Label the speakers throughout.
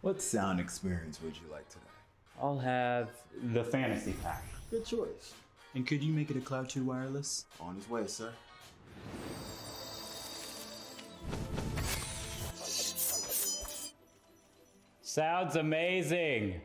Speaker 1: What sound experience would you like today?
Speaker 2: I'll have the fantasy pack.
Speaker 1: Good choice.
Speaker 3: And could you make it a Cloud 2 wireless?
Speaker 1: On his way, sir.
Speaker 2: Sounds amazing.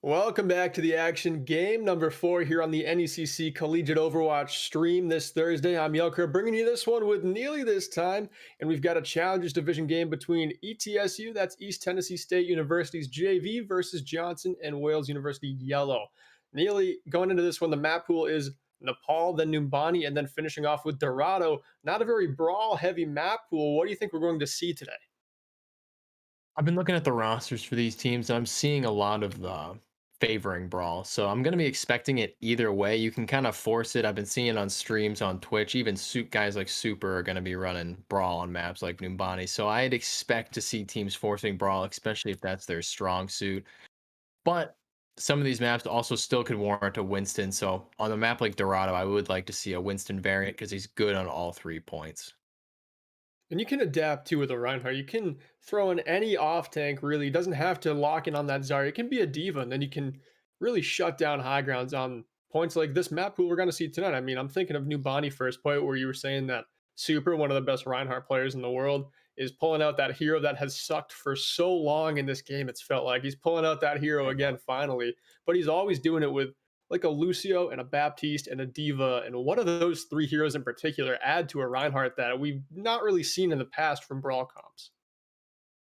Speaker 4: Welcome back to the action. Game number 4 here on the NECC Collegiate Overwatch stream this Thursday. I'm Yelker, bringing you this one with Neely this time, and we've got a Challengers Division game between ETSU, that's East Tennessee State University's JV, versus Johnson and Wales University Yellow. Neely, going into this one, the map pool is Nepal, then Numbani, and then finishing off with Dorado. Not a very brawl-heavy map pool. What do you think we're going to see today?
Speaker 5: I've been looking at the rosters for these teams, and I'm seeing a lot of the favoring Brawl. So I'm going to be expecting it either way. You can kind of force it. I've been seeing it on streams on Twitch. Even guys like Super are going to be running Brawl on maps like Numbani. So I'd expect to see teams forcing Brawl, especially if that's their strong suit. But some of these maps also still could warrant a Winston. So on a map like Dorado, I would like to see a Winston variant because he's good on all 3 points.
Speaker 4: And you can adapt too with a Reinhardt. You can throw in any off tank, really. It doesn't have to lock in on that Zarya. It can be a diva, and then you can really shut down high grounds on points like this map pool we're going to see tonight. I mean, I'm thinking of New Bonnie first point where you were saying that Super, one of the best Reinhardt players in the world, is pulling out that hero that has sucked for so long in this game. It's felt like he's pulling out that hero again finally, but he's always doing it with like a Lucio and a Baptiste and a Diva. And one of those 3 heroes in particular add to a Reinhardt that we've not really seen in the past from Brawl comps.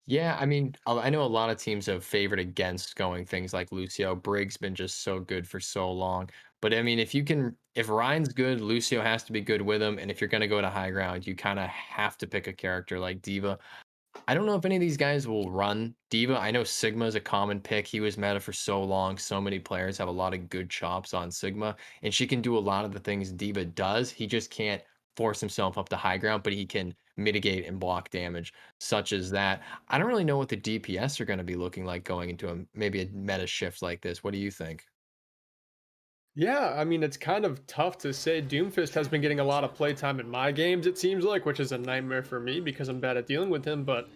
Speaker 5: Yeah, I mean, I know a lot of teams have favored against going things like Lucio. Brig's been just so good for so long. But I mean, if Ryan's good, Lucio has to be good with him. And if you're going to go to high ground, you kind of have to pick a character like Diva. I don't know if any of these guys will run Diva. I know Sigma is a common pick. He was meta for so long. So many players have a lot of good chops on Sigma, and she can do a lot of the things Diva does. He just can't force himself up to high ground, but he can mitigate and block damage, such as that. I don't really know what the DPS are going to be looking like going into maybe a meta shift like this. What do you think?
Speaker 4: Yeah, I mean, it's kind of tough to say. Doomfist has been getting a lot of playtime in my games, it seems like, which is a nightmare for me because I'm bad at dealing with him. But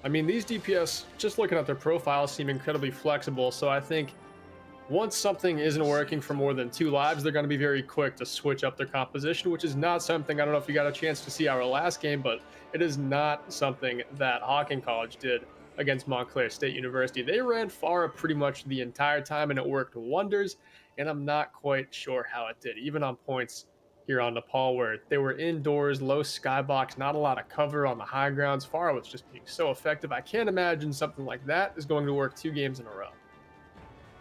Speaker 4: I mean, these DPS, just looking at their profiles, seem incredibly flexible. So I think once something isn't working for more than 2 lives, they're going to be very quick to switch up their composition, which is not something, I don't know if you got a chance to see our last game, but it is not something that Hawking College did against Montclair State University. They ran Pharah pretty much the entire time and it worked wonders, and I'm not quite sure how it did, even on points here on Nepal where they were indoors, low skybox, not a lot of cover on the high grounds. Pharah was just being so effective. I can't imagine something like that is going to work 2 games in a row.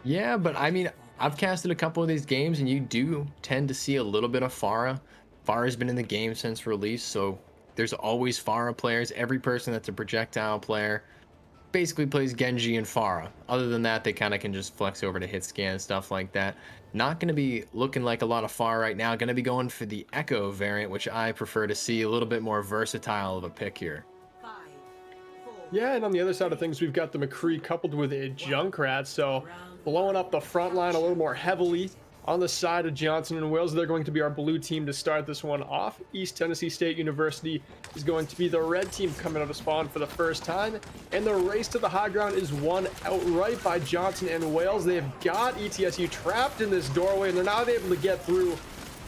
Speaker 5: Yeah, but I mean, I've casted a couple of these games, and you do tend to see a little bit of Pharah. Pharah's been in the game since release, so there's always Pharah players. Every person that's a projectile player basically plays Genji and Pharah. Other than that, they kind of can just flex over to hit scan and stuff like that. Not going to be looking like a lot of Pharah right now. Going to be going for the Echo variant, which I prefer to see a little bit more versatile of a pick here.
Speaker 4: Yeah, and on the other side of things, we've got the McCree coupled with a Junkrat, so blowing up the front line a little more heavily. On the side of Johnson and Wales, they're going to be our blue team to start this one off. East Tennessee State University is going to be the red team coming out of spawn for the first time. And the race to the high ground is won outright by Johnson and Wales. They have got ETSU trapped in this doorway, and they're not able to get through.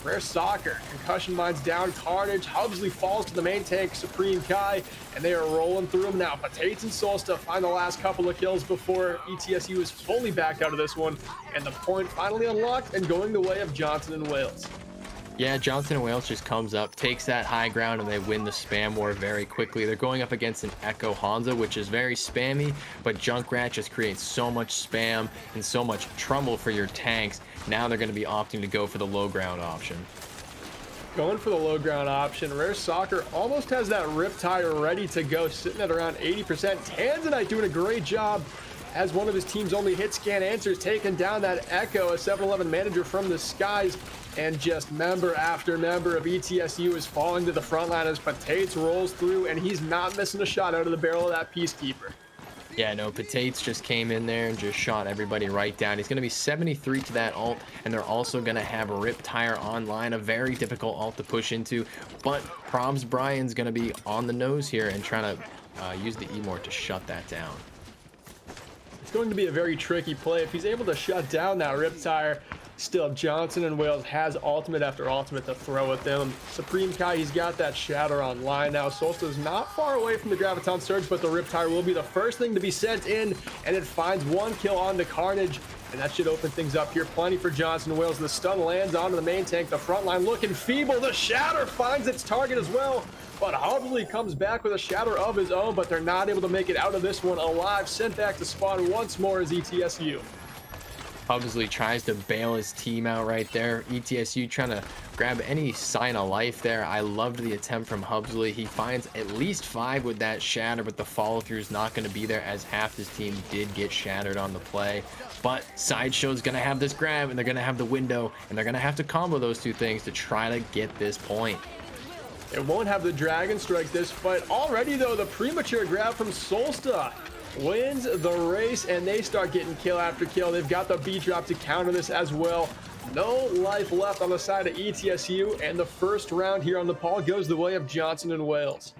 Speaker 4: Rare Soccer, concussion mines down, Carnage, Hubsley falls to the main tank, Supreme Kai, and they are rolling through them now. Patates and Solsta find the last couple of kills before ETSU is fully backed out of this one, and the point finally unlocked and going the way of Johnson and Wales.
Speaker 5: Yeah, Johnson and Wales just comes up, takes that high ground, and they win the spam war very quickly. They're going up against an Echo Hanzo, which is very spammy, but Junkrat just creates so much spam and so much trouble for your tanks. Now they're going to be opting to go for the low ground option.
Speaker 4: Going for the low ground option. Rare Soccer almost has that Riptire ready to go, sitting at around 80%. Tanzanite doing a great job as one of his team's only hit scan answers, taking down that Echo, a 7-Eleven manager from the skies. And just member after member of ETSU is falling to the front line as Patates rolls through, and he's not missing a shot out of the barrel of that Peacekeeper.
Speaker 5: Yeah, no, Patates just came in there and just shot everybody right down. He's going to be 73 to that ult, and they're also going to have Riptire online, a very difficult ult to push into. But Probs Brian's going to be on the nose here and trying to use the E-Mort to shut that down.
Speaker 4: It's going to be a very tricky play. If he's able to shut down that Riptire, still Johnson and Wales has ultimate after ultimate to throw at them. Supreme Kai, he's got that Shatter online now. Solsta's not far away from the Graviton Surge, but the Riptire will be the first thing to be sent in, and it finds 1 kill on the Carnage, and that should open things up here. Plenty for Johnson and Wales. The stun lands onto the main tank. The front line looking feeble. The Shatter finds its target as well, but Hubsley comes back with a Shatter of his own, but they're not able to make it out of this one alive. Sent back to spawn once more as ETSU.
Speaker 5: Hubsley tries to bail his team out right there. ETSU trying to grab any sign of life there. I loved the attempt from Hubsley. He finds at least 5 with that Shatter, but the follow-through is not going to be there as half his team did get shattered on the play. But Sideshow's going to have this grab, and they're going to have the window, and they're going to have to combo those 2 things to try to get this point.
Speaker 4: It won't have the Dragon Strike this fight. Already, though, the premature grab from Solsta wins the race, and they start getting kill after kill. They've got the B drop to counter this as well. No life left on the side of ETSU, and the first round here on Nepal goes the way of Johnson and Wales.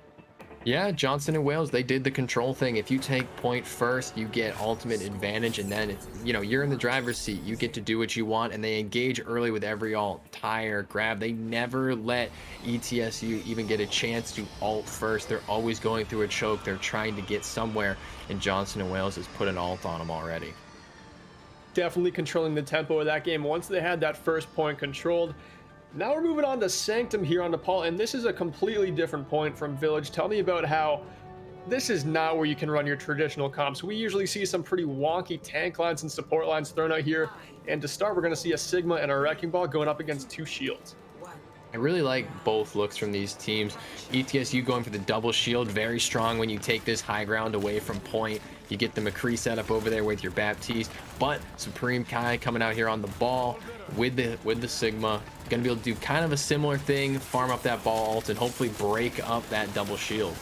Speaker 5: Yeah, Johnson and Wales, they did the control thing. If you take point first, you get ultimate advantage, and then you're in the driver's seat. You get to do what you want, and they engage early with every ult, tire, grab. They never let ETSU even get a chance to ult first. They're always going through a choke. They're trying to get somewhere, and Johnson and Wales has put an ult on them already.
Speaker 4: Definitely controlling the tempo of that game once they had that first point controlled. Now we're moving on to Sanctum here on Nepal, and this is a completely different point from Village. Tell me about how this is not where you can run your traditional comps. We usually see some pretty wonky tank lines and support lines thrown out here, and to start, we're going to see a Sigma and a Wrecking Ball going up against 2 shields.
Speaker 5: I really like both looks from these teams. ETSU going for the double shield, very strong when you take this high ground away from point. You get the McCree set up over there with your Baptiste, but Supreme Kai coming out here on the ball with the Sigma. Gonna be able to do kind of a similar thing, farm up that ball ult, and hopefully break up that double shield.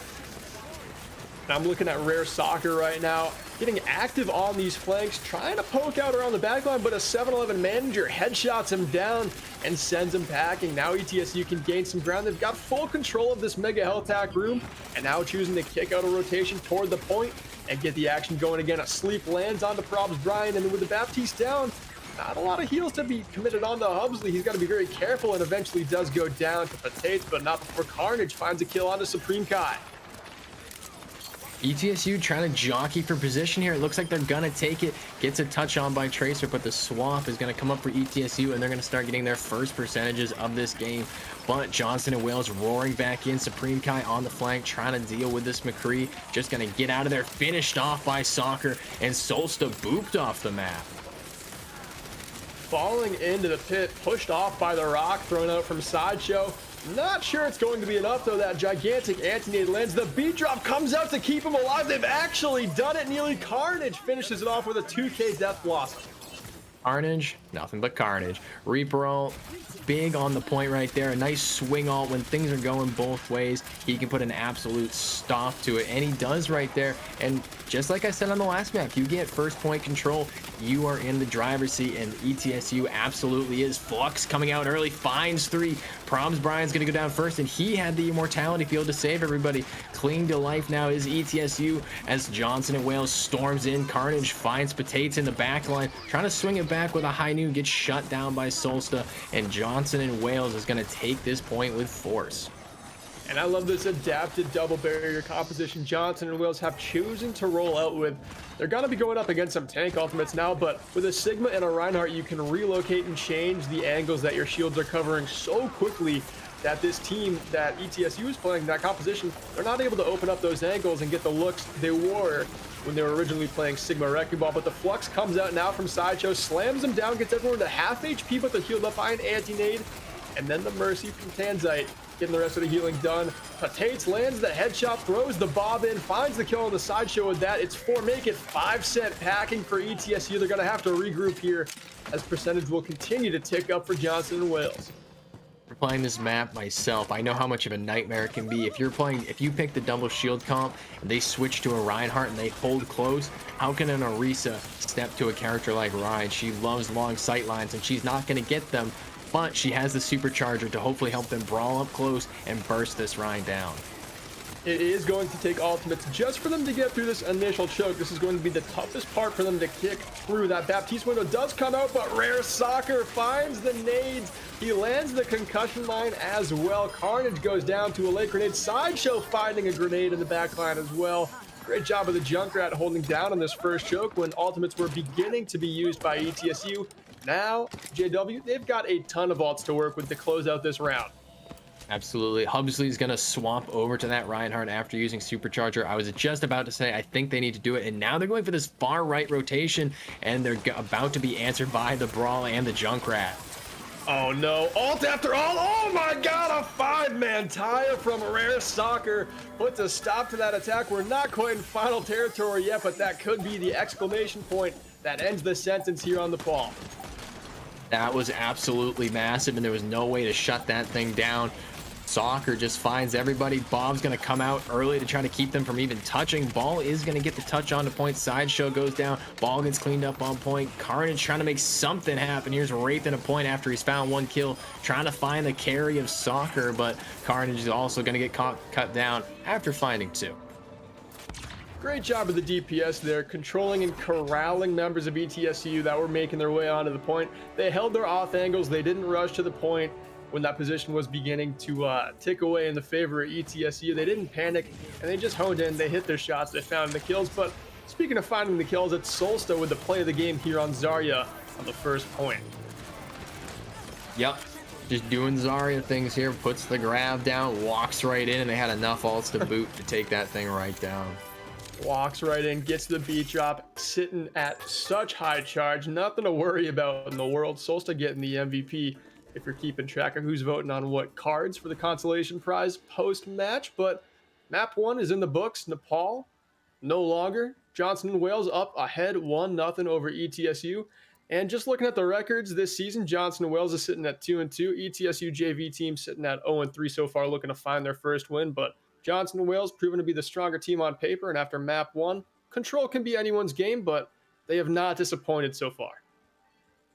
Speaker 4: I'm looking at Rare Soccer right now, getting active on these flanks, trying to poke out around the backline, but a 7-11 manager headshots him down and sends him packing. Now ETSU can gain some ground. They've got full control of this mega health tack room, and now choosing to kick out a rotation toward the point and get the action going again. A sleep lands onto Probs Brian, and then with the Baptiste down, not a lot of heals to be committed on the Hubsley. He's got to be very careful and eventually does go down to Potates, but not before Carnage finds a kill onto Supreme Kai.
Speaker 5: ETSU trying to jockey for position here. It looks like they're gonna take it. Gets a touch on by Tracer, but the swap is gonna come up for ETSU, and they're gonna start getting their first percentages of this game. But Johnson and Wales roaring back in. Supreme Kai on the flank, trying to deal with this McCree. Just gonna get out of there. Finished off by Soccer, and Solsta booped off the map.
Speaker 4: Falling into the pit, pushed off by the rock, thrown out from Sideshow. Not sure it's going to be enough, though. That gigantic anti-nade lands. The beat drop comes out to keep him alive. They've actually done it. Nearly Carnage finishes it off with a 2K death blossom.
Speaker 5: Carnage, nothing but carnage. Reaper ult, big on the point right there. A nice swing ult when things are going both ways. He can put an absolute stop to it, and he does right there. And just like I said on the last map, you get first point control, you are in the driver's seat, and ETSU absolutely is. Flux coming out early, finds 3. Proms Brian's gonna go down first, and he had the immortality field to save everybody. Clinging to life now is ETSU as Johnson and Wales storms in. Carnage finds Potates in the back line, trying to swing it back with a high noon, gets shut down by Solsta, and Johnson and Wales is gonna take this point with force.
Speaker 4: And I love this adapted double barrier composition Johnson and Wales have chosen to roll out with. They're going to be going up against some tank ultimates now, but with a Sigma and a Reinhardt, you can relocate and change the angles that your shields are covering so quickly that this team that ETSU is playing, that composition, they're not able to open up those angles and get the looks they were when they were originally playing Sigma Wrecking Ball. But the Flux comes out now from Sideshow, slams them down, gets everyone to half HP, but they're healed up by an anti-nade. And then the Mercy from Tanzite, getting the rest of the healing done. Potates lands the headshot, throws the bob in, finds the kill on the Sideshow with that. It's 4, make it 5 cent packing for ETSU. They're going to have to regroup here as percentage will continue to tick up for Johnson and Wales.
Speaker 5: For playing this map myself, I know how much of a nightmare it can be. If you pick the double shield comp and they switch to a Reinhardt and they hold close, how can an Orisa step to a character like Ryan? She loves long sight lines and she's not going to get them, but she has the supercharger to hopefully help them brawl up close and burst this Ryan down.
Speaker 4: It is going to take ultimates just for them to get through this initial choke. This is going to be the toughest part for them to kick through. That Baptiste window does come out, but Rare Soccer finds the nades. He lands the concussion line as well. Carnage goes down to a late grenade. Sideshow finding a grenade in the back line as well. Great job of the Junkrat holding down on this first choke when ultimates were beginning to be used by ETSU. Now, JW, they've got a ton of ults to work with to close out this round.
Speaker 5: Absolutely. Hubsley is going to swap over to that Reinhardt after using Supercharger. I was just about to say I think they need to do it, and now they're going for this far right rotation, and they're about to be answered by the Brawl and the Junkrat.
Speaker 4: Oh no, ult after all. Oh my god, a 5-man tie from Rare Soccer puts a stop to that attack. We're not quite in final territory yet, but that could be the exclamation point that ends the sentence here on the fall.
Speaker 5: That was absolutely massive, and there was no way to shut that thing down. Soccer just finds everybody. Bob's going to come out early to try to keep them from even touching. Ball is going to get the touch onto point. Sideshow goes down. Ball gets cleaned up on point. Carnage trying to make something happen. Here's Wraith in a point after he's found 1 kill. Trying to find the carry of Soccer, but Carnage is also going to get cut down after finding 2.
Speaker 4: Great job of the DPS there, controlling and corralling members of ETSU that were making their way onto the point. They held their off angles. They didn't rush to the point when that position was beginning to tick away in the favor of ETSU. They didn't panic, and they just honed in. They hit their shots. They found the kills. But speaking of finding the kills, it's Solsta with the play of the game here on Zarya on the first point.
Speaker 5: Yep. Just doing Zarya things here. Puts the grab down, walks right in, and they had enough ults to boot to take that thing right down.
Speaker 4: Walks right in, gets the beat drop, sitting at such high charge. Nothing to worry about in the world. Solsta getting the MVP. if you're keeping track of who's voting on what cards for the consolation prize post-match. But map 1 is in the books. Nepal no longer. Johnson and Wales up ahead 1-0 over ETSU. And just looking at the records this season, Johnson and Wales is sitting at 2-2. ETSU JV team sitting at 0-3 so far, looking to find their first win. But Johnson and Wales proven to be the stronger team on paper. And after map 1, control can be anyone's game, but they have not disappointed so far.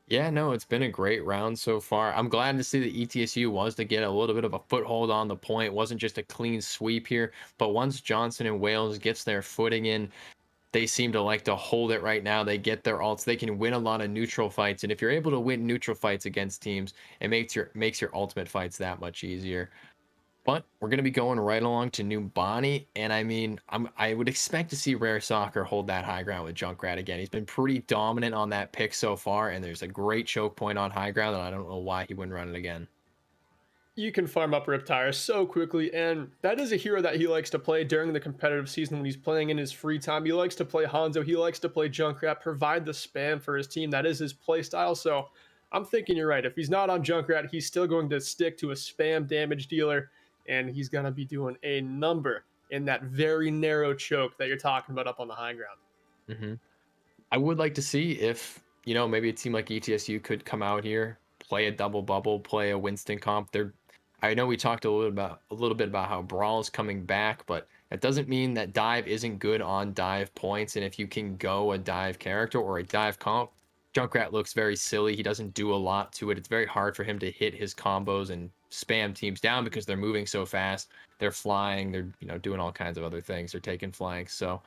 Speaker 5: Yeah, no, it's been a great round so far. I'm glad to see that ETSU was to get a little bit of a foothold on the point. It wasn't just a clean sweep here, but once Johnson and Wales gets their footing in, they seem to like to hold it right now. They get their ults. They can win a lot of neutral fights, and if you're able to win neutral fights against teams, it makes your ultimate fights that much easier. But we're going to be going right along to New Bonnie, and I mean, I would expect to see Rare Soccer hold that high ground with Junkrat again. He's been pretty dominant on that pick so far, and there's a great choke point on high ground, and I don't know why he wouldn't run it again.
Speaker 4: You can farm up Riptire so quickly, and that is a hero that he likes to play during the competitive season when he's playing in his free time. He likes to play Hanzo, he likes to play Junkrat, provide the spam for his team. That is his play style, so I'm thinking you're right. If he's not on Junkrat, he's still going to stick to a spam damage dealer, and he's going to be doing a number in that very narrow choke that you're talking about up on the high ground.
Speaker 5: Mm-hmm. I would like to see if, maybe a team like ETSU could come out here, play a double bubble, play a Winston comp. I know we talked a little bit about how Brawl's coming back, but that doesn't mean that Dive isn't good on dive points. And if you can go a dive character or a dive comp, Junkrat looks very silly. He doesn't do a lot to it. It's very hard for him to hit his combos and spam teams down because they're moving so fast. They're flying. They're doing all kinds of other things. They're taking flanks. So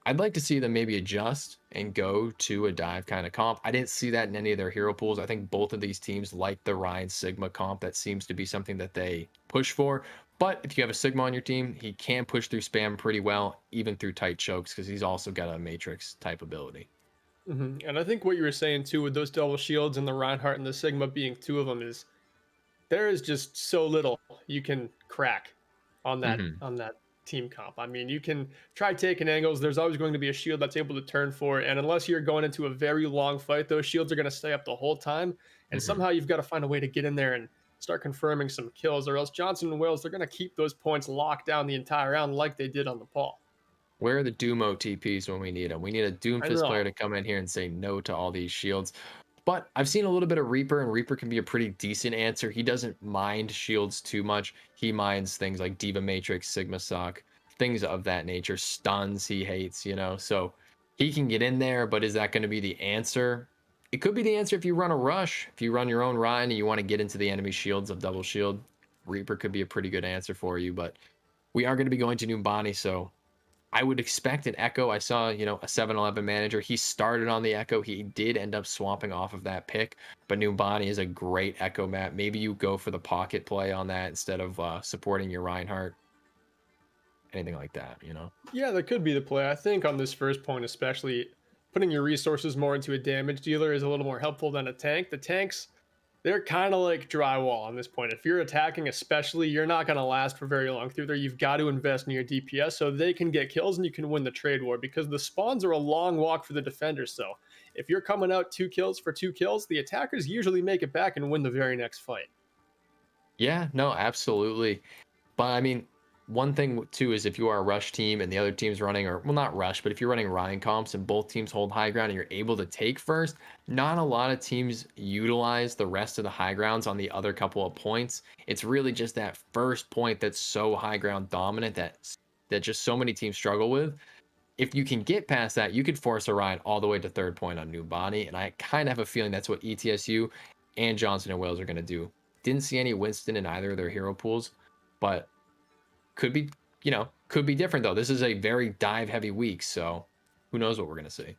Speaker 5: I'd like to see them maybe adjust and go to a dive kind of comp. I didn't see that in any of their hero pools. I think both of these teams like the Ryan Sigma comp. That seems to be something that they push for. But if you have a Sigma on your team, he can push through spam pretty well, even through tight chokes, because he's also got a Matrix type ability.
Speaker 4: Mm-hmm. And I think what you were saying too with those double shields and the Reinhardt and the Sigma being two of them is there is just so little you can crack on that team comp. I mean, you can try taking angles. There's always going to be a shield that's able to turn for it. And unless you're going into a very long fight, those shields are going to stay up the whole time. And somehow you've got to find a way to get in there and start confirming some kills, or else Johnson and Wales, they're going to keep those points locked down the entire round like they did on the Paul.
Speaker 5: Where are the Doomo TPs when we need them? We need a Doomfist player to come in here and say no to all these shields. But I've seen a little bit of Reaper, and Reaper can be a pretty decent answer. He doesn't mind shields too much. He minds things like Diva Matrix, Sigma Sock, things of that nature. Stuns he hates, So he can get in there, but is that going to be the answer? It could be the answer if you run a rush. If you run your own Ryan and you want to get into the enemy shields of double shield, Reaper could be a pretty good answer for you. But we are going to be going to New Bonnie, so I would expect an Echo. I saw, a 7-Eleven manager. He started on the Echo. He did end up swapping off of that pick, but New Bonnie is a great Echo map. Maybe you go for the pocket play on that instead of supporting your Reinhardt. Anything like that,
Speaker 4: Yeah, that could be the play. I think on this first point, especially putting your resources more into a damage dealer is a little more helpful than a tank. The tanks, they're kind of like drywall on this point. If you're attacking especially, you're not going to last for very long through there. You've got to invest in your DPS so they can get kills and you can win the trade war, because the spawns are a long walk for the defenders. So if you're coming out 2 kills for 2 kills, the attackers usually make it back and win the very next fight.
Speaker 5: Yeah, no, absolutely. But I mean, one thing too is if you are a rush team and the other team's running, or well, not rush, but if you're running Ryan comps and both teams hold high ground and you're able to take first, not a lot of teams utilize the rest of the high grounds on the other couple of points. It's really just that first point that's so high ground dominant that just so many teams struggle with. If you can get past that, you could force a Ryan all the way to third point on New Bonnie, and I kind of have a feeling that's what ETSU and Johnson and Wales are going to do. Didn't see any Winston in either of their hero pools, but could be different though. This is a very dive heavy week, so who knows what we're going to see.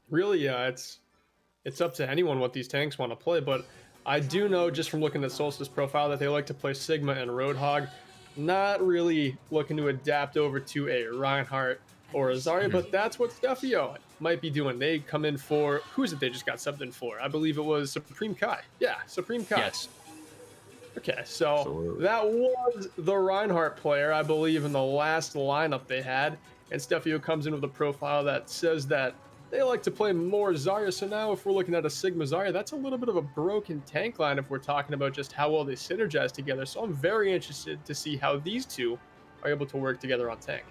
Speaker 4: Really, yeah, it's up to anyone what these tanks want to play, but I do know just from looking at Solstice profile that they like to play Sigma and Roadhog, not really looking to adapt over to a Reinhardt or a Zarya, but that's what Stefio might be doing. They come in for, who's it they just got subbed in for? I believe it was Supreme Kai. Yeah, Supreme Kai.
Speaker 5: Yes.
Speaker 4: Okay, so
Speaker 5: Absolutely.
Speaker 4: that was the Reinhardt player, I believe, in the last lineup they had. And Stefio comes in with a profile that says that they like to play more Zarya. So now if we're looking at a Sigma Zarya, that's a little bit of a broken tank line if we're talking about just how well they synergize together. So I'm very interested to see how these two are able to work together on tank.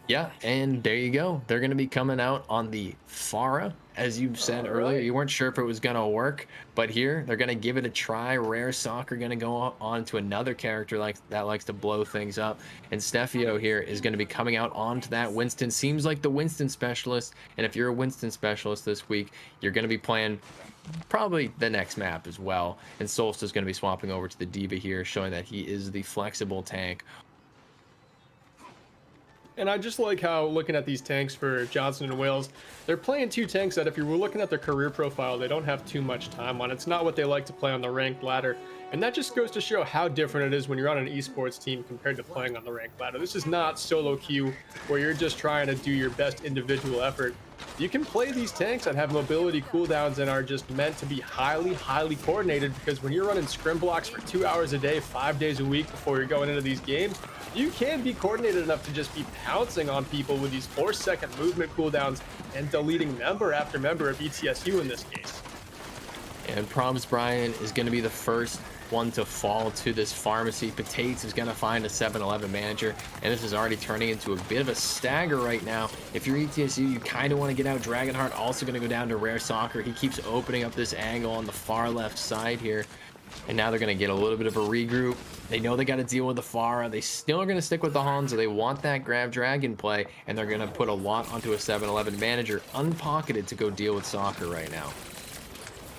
Speaker 5: Yeah, and there you go. They're going to be coming out on the Pharah, as you said earlier. You weren't sure if it was going to work, but here they're going to give it a try. Rare Soccer going to go on to another character that likes to blow things up, and Stefio here is going to be coming out onto that Winston. Seems like the Winston specialist, and if you're a Winston specialist this week, you're going to be playing probably the next map as well. And Solstice is going to be swapping over to the D.Va here, showing that he is the flexible tank.
Speaker 4: And I just like how, looking at these tanks for Johnson and Wales, they're playing two tanks that if you were looking at their career profile, they don't have too much time on. It's not what they like to play on the ranked ladder. And that just goes to show how different it is when you're on an esports team compared to playing on the ranked ladder. This is not solo queue where you're just trying to do your best individual effort. You can play these tanks that have mobility cooldowns and are just meant to be highly coordinated, because when you're running scrim blocks for 2 hours a day, 5 days a week before you're going into these games, you can be coordinated enough to just be pouncing on people with these 4-second movement cooldowns and deleting member after member of ETSU in this case.
Speaker 5: And Probs Brian is going to be the first one to fall to this pharmacy. Patates is going to find a 7-Eleven manager, and this is already turning into a bit of a stagger right now. If you're ETSU, you kind of want to get out. Dragonheart also going to go down to Rare Soccer. He keeps opening up this angle on the far left side here, and now they're going to get a little bit of a regroup. They know they got to deal with the Pharah. They still are going to stick with the Hanzo. They want that grab dragon play, and they're going to put a lot onto a 7-Eleven manager unpocketed to go deal with Soccer right now.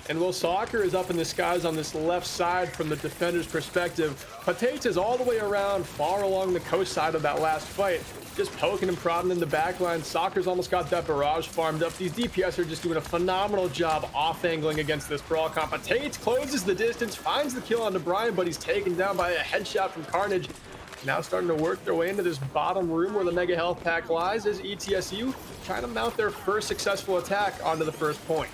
Speaker 4: And while Soccer is up in the skies on this left side from the defender's perspective, Patates is all the way around far along the coast side of that last fight, just poking and prodding in the back line. Soccer's almost got that barrage farmed up. These DPS are just doing a phenomenal job off-angling against this brawl comp. Patates closes the distance, finds the kill onto Brian, but he's taken down by a headshot from Carnage. Now starting to work their way into this bottom room where the Mega Health Pack lies, as ETSU trying to mount their first successful attack onto the first point.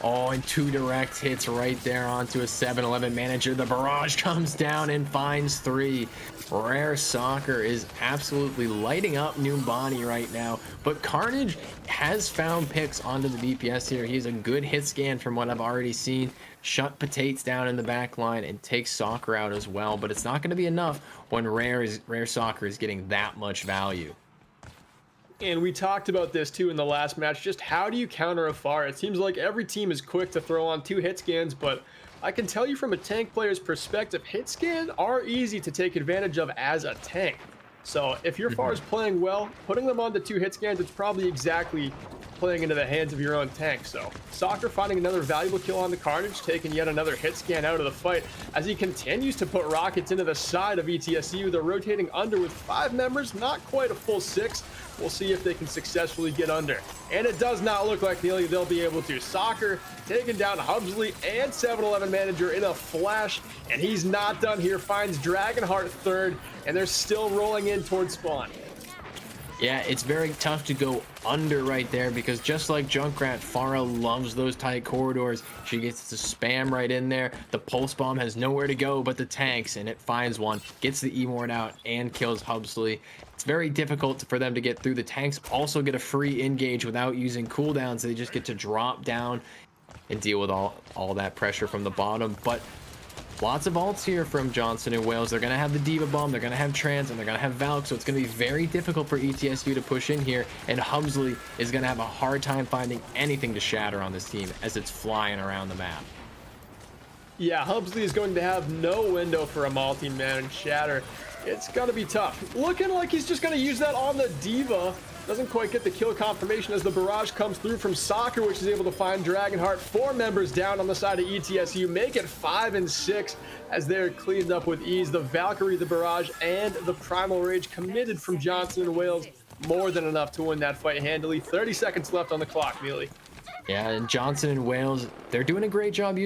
Speaker 5: Oh, and 2 direct hits right there onto a 7-Eleven manager. The barrage comes down and finds 3. Rare Soccer is absolutely lighting up Numbani right now, but Carnage has found picks onto the DPS here. He's a good hit scan from what I've already seen. Shut Patates down in the back line and takes Soccer out as well, but it's not going to be enough when Rare Soccer is getting that much value.
Speaker 4: And we talked about this too in the last match, just how do you counter a Pharah? It seems like every team is quick to throw on 2 hit scans, but I can tell you from a tank player's perspective, hit scans are easy to take advantage of as a tank. So if your Pharah is playing well, putting them onto 2 hit scans, it's probably exactly playing into the hands of your own tank. So Soccer finding another valuable kill on the Carnage, taking yet another hit scan out of the fight as he continues to put rockets into the side of ETSU. They're rotating under with 5 members, not quite a full 6. We'll see if they can successfully get under. And it does not look like nearly they'll be able to. Soccer taking down Hubsley and 7-Eleven manager in a flash, and he's not done here. Finds Dragonheart third, and they're still rolling in towards spawn.
Speaker 5: Yeah, it's very tough to go under right there because just like Junkrat, Pharah loves those tight corridors. She gets to spam right in there. The pulse bomb has nowhere to go but the tanks, and it finds one, gets the E-Mort out, and kills Hubsley. It's very difficult for them to get through. The tanks also get a free engage without using cooldowns. They just get to drop down and deal with all that pressure from the bottom. But lots of ults here from Johnson and Wales. They're going to have the D.Va bomb, they're going to have Trans, and they're going to have Valk, so it's going to be very difficult for ETSU to push in here, and Hubsley is going to have a hard time finding anything to shatter on this team as it's flying around the map.
Speaker 4: Yeah, Hubsley is going to have no window for a multi-man shatter. It's going to be tough. Looking like he's just going to use that on the D.Va. Doesn't quite get the kill confirmation as the barrage comes through from Soccer, which is able to find Dragonheart. 4 members down on the side of ETSU. Make it 5 and 6 as they're cleaned up with ease. The Valkyrie, the barrage, and the Primal Rage committed from Johnson and Wales. More than enough to win that fight handily. 30 seconds left on the clock, Mealy.
Speaker 5: Yeah, and Johnson and Wales, they're doing a great job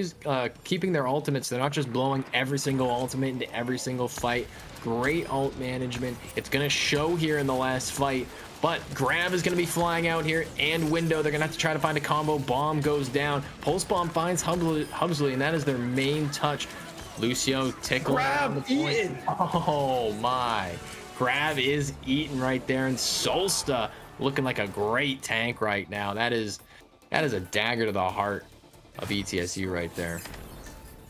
Speaker 5: keeping their ultimates. They're not just blowing every single ultimate into every single fight. Great ult management. It's going to show here in the last fight. But Grab is going to be flying out here, and Window. They're going to have to try to find a combo. Bomb goes down. Pulse Bomb finds Hubsley, and that is their main touch. Lucio tickling.
Speaker 4: Grab eaten.
Speaker 5: Oh, my. Grab is eaten right there, and Solsta looking like a great tank right now. That is a dagger to the heart of ETSU right there.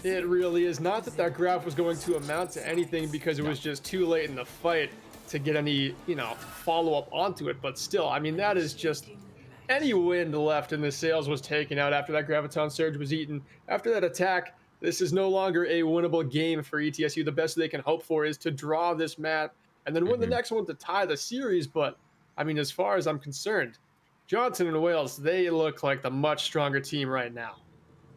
Speaker 4: It really is. Not that that graph was going to amount to anything because it was just too late in the fight to get any, follow up onto it. But still, I mean, that is just any wind left in the sails was taken out after that graviton surge was eaten. After that attack, this is no longer a winnable game for ETSU. The best they can hope for is to draw this map and then win the next one to tie the series. But I mean, as far as I'm concerned, Johnson and Wales, they look like the much stronger team right now.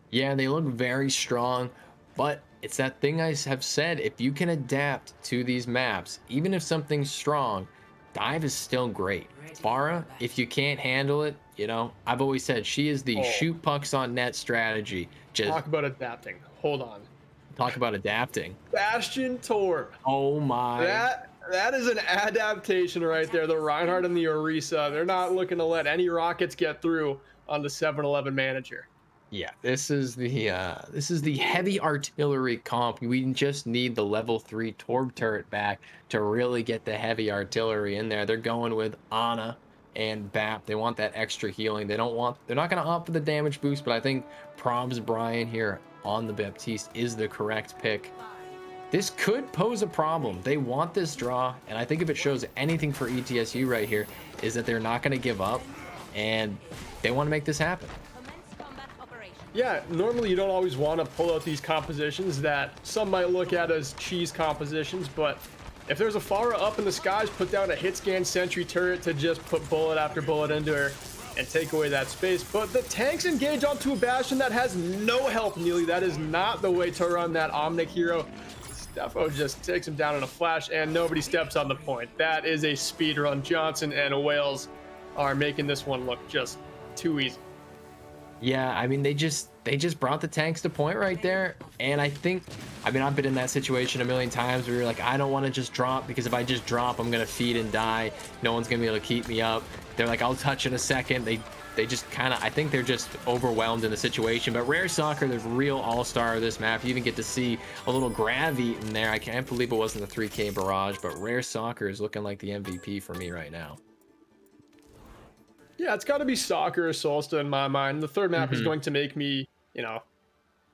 Speaker 5: Yeah, they look very strong, but it's that thing I have said. If you can adapt to these maps, even if something's strong, dive is still great. Farah, if you can't handle it, I've always said she is the shoot pucks on net strategy. Just
Speaker 4: talk about adapting. Hold on.
Speaker 5: Talk about adapting.
Speaker 4: Bastion Torb.
Speaker 5: Oh my.
Speaker 4: That is an adaptation right there. The Reinhardt and the Orisa, they're not looking to let any rockets get through on the 7-Eleven manager.
Speaker 5: Yeah, this is the heavy artillery comp. We just need the level 3 Torb turret back to really get the heavy artillery in there. They're going with Ana and BAP. They want that extra healing. They're not going to opt for the damage boost, but I think Probs Brian here on the Baptiste is the correct pick. This could pose a problem. They want this draw, and I think if it shows anything for ETSU right here is that they're not going to give up, and they want to make this happen.
Speaker 4: Yeah, normally you don't always want to pull out these compositions that some might look at as cheese compositions, but if there's a Farah up in the skies, put down a hit scan sentry turret to just put bullet after bullet into her and take away that space. But the tanks engage onto a Bastion that has no help, Neely. That is not the way to run that Omnic hero. Stefo just takes him down in a flash, and nobody steps on the point. That is a speed run. Johnson and Wales are making this one look just too easy.
Speaker 5: Yeah, I mean, they just brought the tanks to point right there. And I've been in that situation a million times where you're like, I don't want to just drop, because if I just drop, I'm going to feed and die. No one's going to be able to keep me up. They're like, I'll touch in a second. They just kind of, I think they're just overwhelmed in the situation. But Rare Soccer, the real all-star of this map. You even get to see a little Gravy in there. I can't believe it wasn't the 3K barrage, but Rare Soccer is looking like the MVP for me right now.
Speaker 4: Yeah, it's got to be Soccer or Solsta in my mind. The third map is going to make me,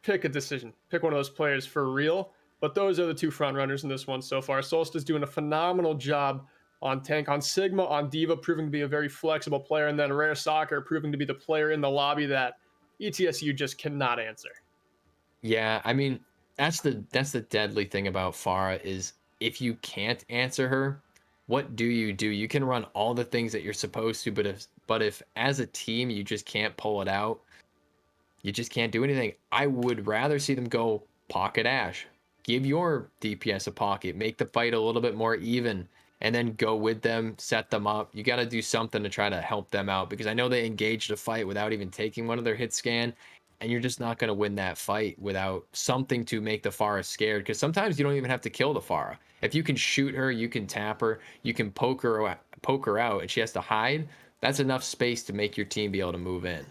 Speaker 4: pick a decision. Pick one of those players for real. But those are the two front runners in this one so far. Solsta's doing a phenomenal job on tank, on Sigma, on Diva, proving to be a very flexible player. And then Rare Soccer proving to be the player in the lobby that ETSU just cannot answer.
Speaker 5: Yeah, I mean, that's the deadly thing about Farah is if you can't answer her, what do? You can run all the things that you're supposed to, but if as a team you just can't pull it out, you just can't do anything. I would rather see them go pocket Ash. Give your DPS a pocket, make the fight a little bit more even, and then go with them, set them up. You got to do something to try to help them out, because I know they engaged a fight without even taking one of their hit scan, and you're just not going to win that fight without something to make the Farah scared, because sometimes you don't even have to kill the Farah. If you can shoot her, you can tap her, you can poke her out, and she has to hide, that's enough space to make your team be able to move in.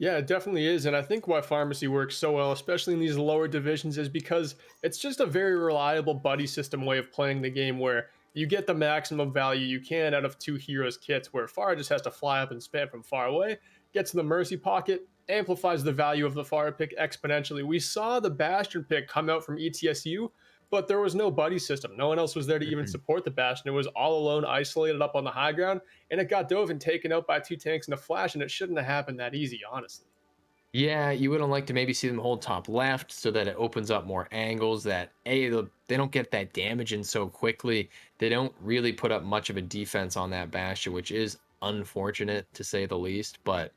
Speaker 4: Yeah, it definitely is. And I think why Pharmacy works so well, especially in these lower divisions, is because it's just a very reliable buddy system way of playing the game where you get the maximum value you can out of two heroes kits, where Farah just has to fly up and spam from far away, gets in the Mercy pocket, amplifies the value of the Farah pick exponentially. We saw the Bastion pick come out from ETSU, but there was no buddy system. No one else was there to even support the Bastion. It was all alone, isolated up on the high ground, and it got dove and taken out by two tanks in a flash, and it shouldn't have happened that easy, honestly.
Speaker 5: Yeah, you would have liked to maybe see them hold top left so that it opens up more angles, that they don't get that damage in so quickly. They don't really put up much of a defense on that Bastion, which is unfortunate to say the least. But,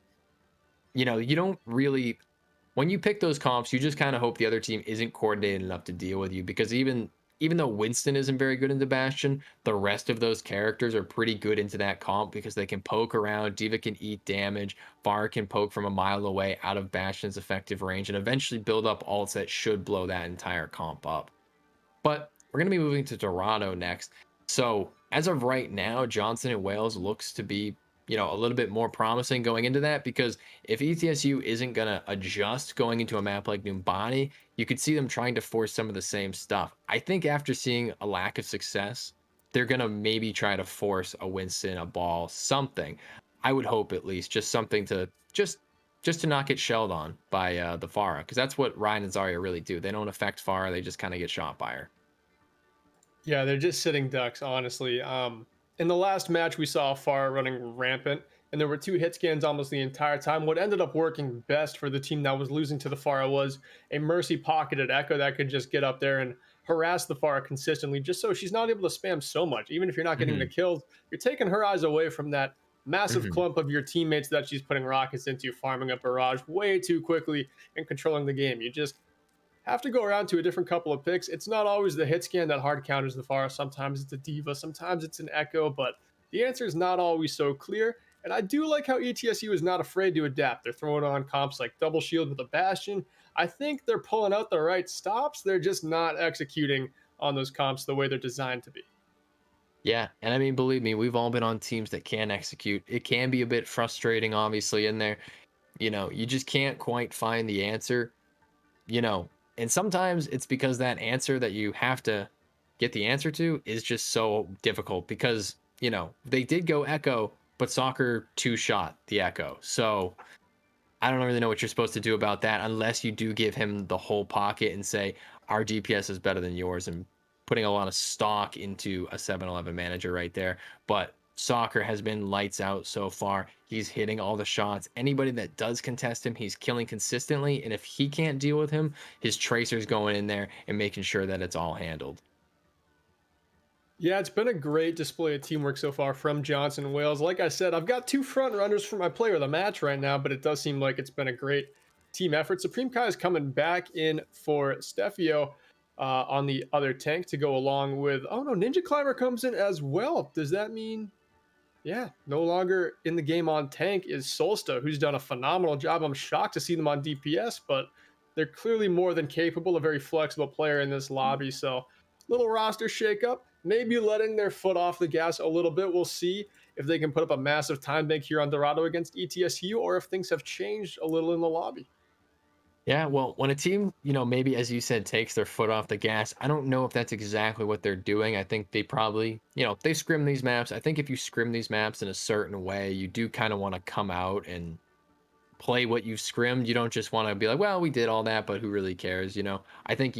Speaker 5: you don't really... When you pick those comps, you just kind of hope the other team isn't coordinated enough to deal with you, because even though Winston isn't very good into Bastion, the rest of those characters are pretty good into that comp, because they can poke around, Diva can eat damage, Farah can poke from a mile away out of Bastion's effective range, and eventually build up ults that should blow that entire comp up. But we're going to be moving to Dorado next. So as of right now, Johnson and Wales looks to be a little bit more promising going into that, because if ETSU isn't going to adjust going into a map like Numbani, you could see them trying to force some of the same stuff. I think after seeing a lack of success they're gonna maybe try to force a Winston, a ball, something. I would hope at least just something to just to not get shelled on by the Pharah, because that's what Ryan and Zarya really do. They don't affect Pharah; they just kind of get shot by her.
Speaker 4: Yeah, they're just sitting ducks, honestly. In the last match, we saw Pharah running rampant, and there were two hit scans almost the entire time. What ended up working best for the team that was losing to the Pharah was a Mercy pocketed Echo that could just get up there and harass the Pharah consistently, just so she's not able to spam so much. Even if you're not getting the kills, you're taking her eyes away from that massive clump of your teammates that she's putting rockets into, farming up barrage way too quickly and controlling the game. You just have to go around to a different couple of picks. It's not always the hit scan that hard counters the Pharah. Sometimes it's a Diva, sometimes it's an Echo, but the answer is not always so clear. And I do like how ETSU is not afraid to adapt. They're throwing on comps like Double Shield with a Bastion. I think they're pulling out the right stops. They're just not executing on those comps the way they're designed to be.
Speaker 5: Yeah, and I mean, believe me, we've all been on teams that can execute. It can be a bit frustrating, obviously, in there. You just can't quite find the answer, and sometimes it's because that answer that you have to get the answer to is just so difficult because, they did go Echo, but Soccer two-shot the Echo. So I don't really know what you're supposed to do about that unless you do give him the whole pocket and say, our DPS is better than yours, and putting a lot of stock into a 7-Eleven manager right there. But Soccer has been lights out so far. He's hitting all the shots. Anybody that does contest him, he's killing consistently. And if he can't deal with him, his Tracer's going in there and making sure that it's all handled.
Speaker 4: Yeah, it's been a great display of teamwork so far from Johnson and Wales. Like I said, I've got two front runners for my player of the match right now, but it does seem like it's been a great team effort. Supreme Kai is coming back in for Stefio on the other tank to go along with, oh no, Ninja Climber comes in as well. Does that mean, yeah, no longer in the game on tank is Solsta, who's done a phenomenal job. I'm shocked to see them on DPS, but they're clearly more than capable, a very flexible player in this lobby. So little roster shakeup, maybe letting their foot off the gas a little bit. We'll see if they can put up a massive time bank here on Dorado against ETSU, or if things have changed a little in the lobby.
Speaker 5: Yeah, well, when a team, maybe as you said, takes their foot off the gas, I don't know if that's exactly what they're doing. I think they probably, they scrim these maps. I think if you scrim these maps in a certain way, you do kind of want to come out and play what you've scrimmed. You don't just want to be like, well, we did all that, but who really cares? I think,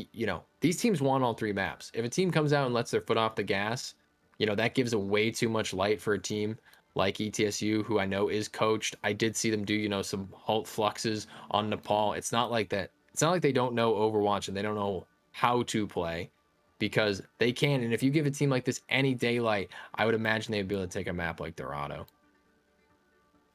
Speaker 5: these teams want all three maps. If a team comes out and lets their foot off the gas, that gives a way too much light for a team like ETSU, who I know is coached. I did see them do, some halt fluxes on Nepal. It's not like that. It's not like they don't know Overwatch and they don't know how to play, because they can. And if you give a team like this any daylight, I would imagine they'd be able to take a map like Dorado.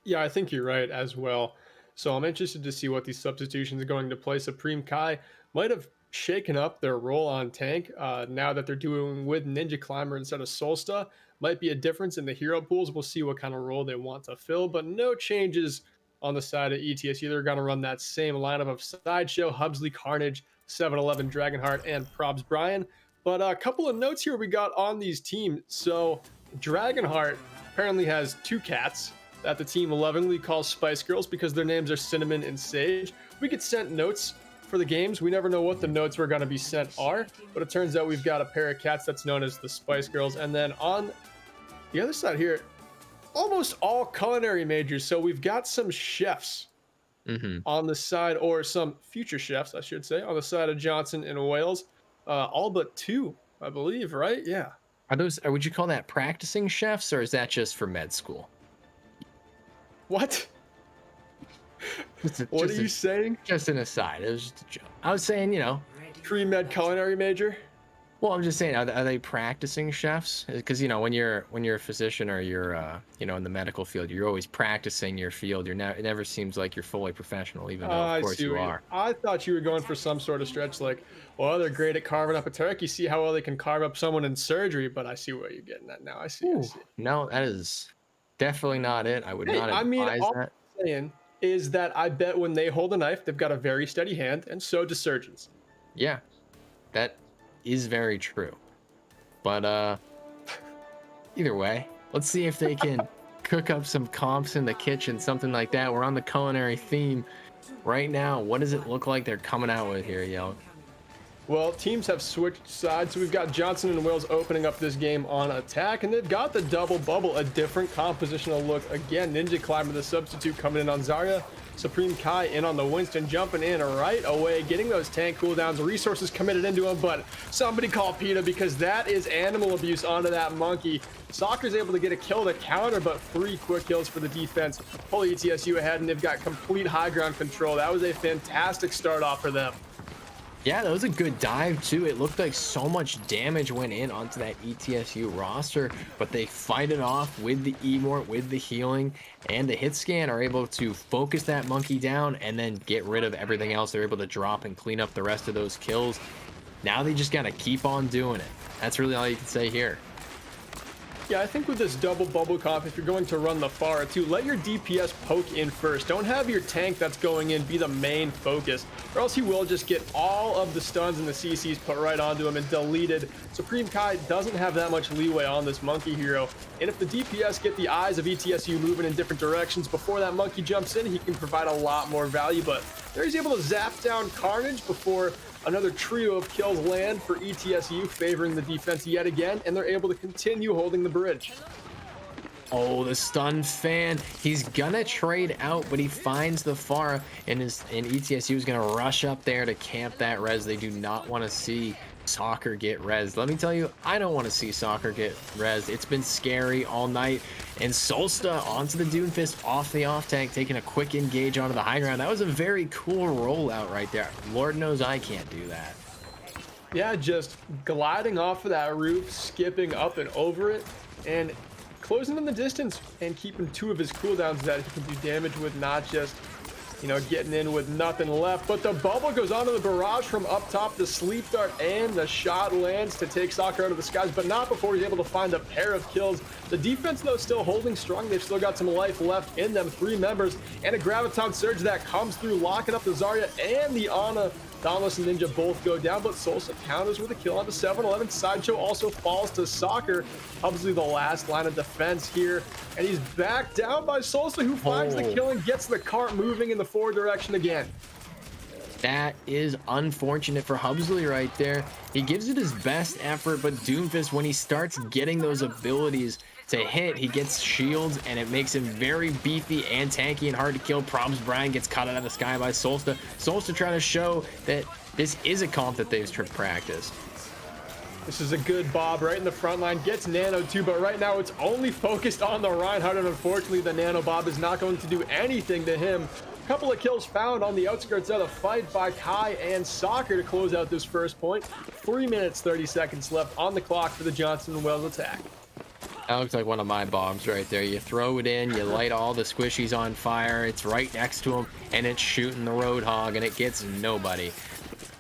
Speaker 4: Yeah, I think you're right as well. So I'm interested to see what these substitutions are going to play. Supreme Kai might have shaken up their role on tank now that they're doing with Ninja Climber instead of Solsta. Might be a difference in the hero pools. We'll see what kind of role they want to fill, but no changes on the side of ETSU. They're going to run that same lineup of Sideshow, Hubsley, Carnage, 7-Eleven, Dragonheart, and Probs Brian. But a couple of notes here we got on these teams. So Dragonheart apparently has two cats that the team lovingly calls Spice Girls because their names are Cinnamon and Sage. We get sent notes for the games. We never know what the notes we're going to be sent are, but it turns out we've got a pair of cats that's known as the Spice Girls. And then on the other side here, almost all culinary majors. So we've got some chefs on the side, or some future chefs, I should say, on the side of Johnson and Wales. All but two, I believe, right? Yeah.
Speaker 5: Would you call that practicing chefs, or is that just for med school?
Speaker 4: What? What are you saying?
Speaker 5: Just an aside. It was just a joke. I was saying,
Speaker 4: Pre-med culinary major?
Speaker 5: Well, I'm just saying, are they practicing chefs? Because when you're a physician, or you're in the medical field, you're always practicing your field. It never seems like you're fully professional, even though of course you are.
Speaker 4: I thought you were going for some sort of stretch, like, well, they're great at carving up a turkey. See how well they can carve up someone in surgery. But I see where you're getting at now. I see.
Speaker 5: No, that is definitely not it. I would not advise
Speaker 4: all
Speaker 5: that.
Speaker 4: I'm saying is that I bet when they hold a knife, they've got a very steady hand, and so do surgeons.
Speaker 5: Yeah, that is very true. But either way, let's see if they can cook up some comps in the kitchen, something like that. We're on the culinary theme right now. What does it look like they're coming out with here, yo?
Speaker 4: Well, teams have switched sides, so we've got Johnson and Wills opening up this game on attack, and they've got the double bubble, a different compositional look. Again, Ninja Climber, the substitute, coming in on Zarya. Supreme Kai in on the Winston, jumping in right away, getting those tank cooldowns, resources committed into him, but somebody call PETA because that is animal abuse onto that monkey. Soccer's able to get a kill to counter, but 3 quick kills for the defense. Pull ETSU ahead, and they've got complete high ground control. That was a fantastic start off for them.
Speaker 5: Yeah, that was a good dive too. It looked like so much damage went in onto that ETSU roster, but they fight it off with the E-Mort, with the healing, and the hit scan are able to focus that monkey down and then get rid of everything else. They're able to drop and clean up the rest of those kills. Now they just gotta keep on doing it. That's really all you can say here.
Speaker 4: Yeah, I think with this double bubble comp, if you're going to run the Pharah too, let your DPS poke in first. Don't have your tank that's going in be the main focus, or else he will just get all of the stuns and the CCs put right onto him and deleted. Supreme Kai doesn't have that much leeway on this monkey hero, and if the DPS get the eyes of ETSU moving in different directions before that monkey jumps in, he can provide a lot more value, but there he's able to zap down Carnage before another trio of kills land for ETSU, favoring the defense yet again, and they're able to continue holding the bridge.
Speaker 5: Oh, the stun fan. He's gonna trade out, but he finds the Pharah, and ETSU is gonna rush up there to camp that res. They do not want to see Soccer get res. Let me tell you, I don't want to see Soccer get res. It's been scary all night. And Solsta onto the Doomfist off the off tank, taking a quick engage onto the high ground. That was a very cool rollout right there. Lord knows I can't do that.
Speaker 4: Yeah, just gliding off of that roof, skipping up and over it, and closing in the distance and keeping 2 of his cooldowns that he can do damage with, not just, you know, getting in with nothing left. But the bubble goes onto the barrage from up top, the sleep dart, and the shot lands to take Soccer out of the skies, but not before he's able to find a pair of kills. The defense, though, still holding strong. They've still got some life left in them. 3 members and a Graviton Surge that comes through, locking up the Zarya and the Ana. Dauntless and Ninja both go down, but Solsa counters with a kill on the 7-11. Sideshow also falls to Soccer. Obviously the last line of defense here, and he's back down by Solsa, who finds the kill and gets the cart moving in the forward direction again.
Speaker 5: That is unfortunate for Hubsley right there. He gives it his best effort, but Doomfist, when he starts getting those abilities to hit, he gets shields, and it makes him very beefy and tanky and hard to kill. Probs Brian gets caught out of the sky by Solsta. Solsta trying to show that this is a comp that they've practiced.
Speaker 4: This is a good Bob right in the front line, gets Nano too, but right now it's only focused on the Reinhardt, and unfortunately the Nano Bob is not going to do anything to him. Couple of kills found on the outskirts of the fight by Kai and Soccer to close out this first point. 3 minutes 30 seconds left on the clock for the Johnson & Wales attack.
Speaker 5: That looks like one of my bombs right there. You throw it in, you light all the squishies on fire, it's right next to him, and it's shooting the Roadhog, and it gets nobody.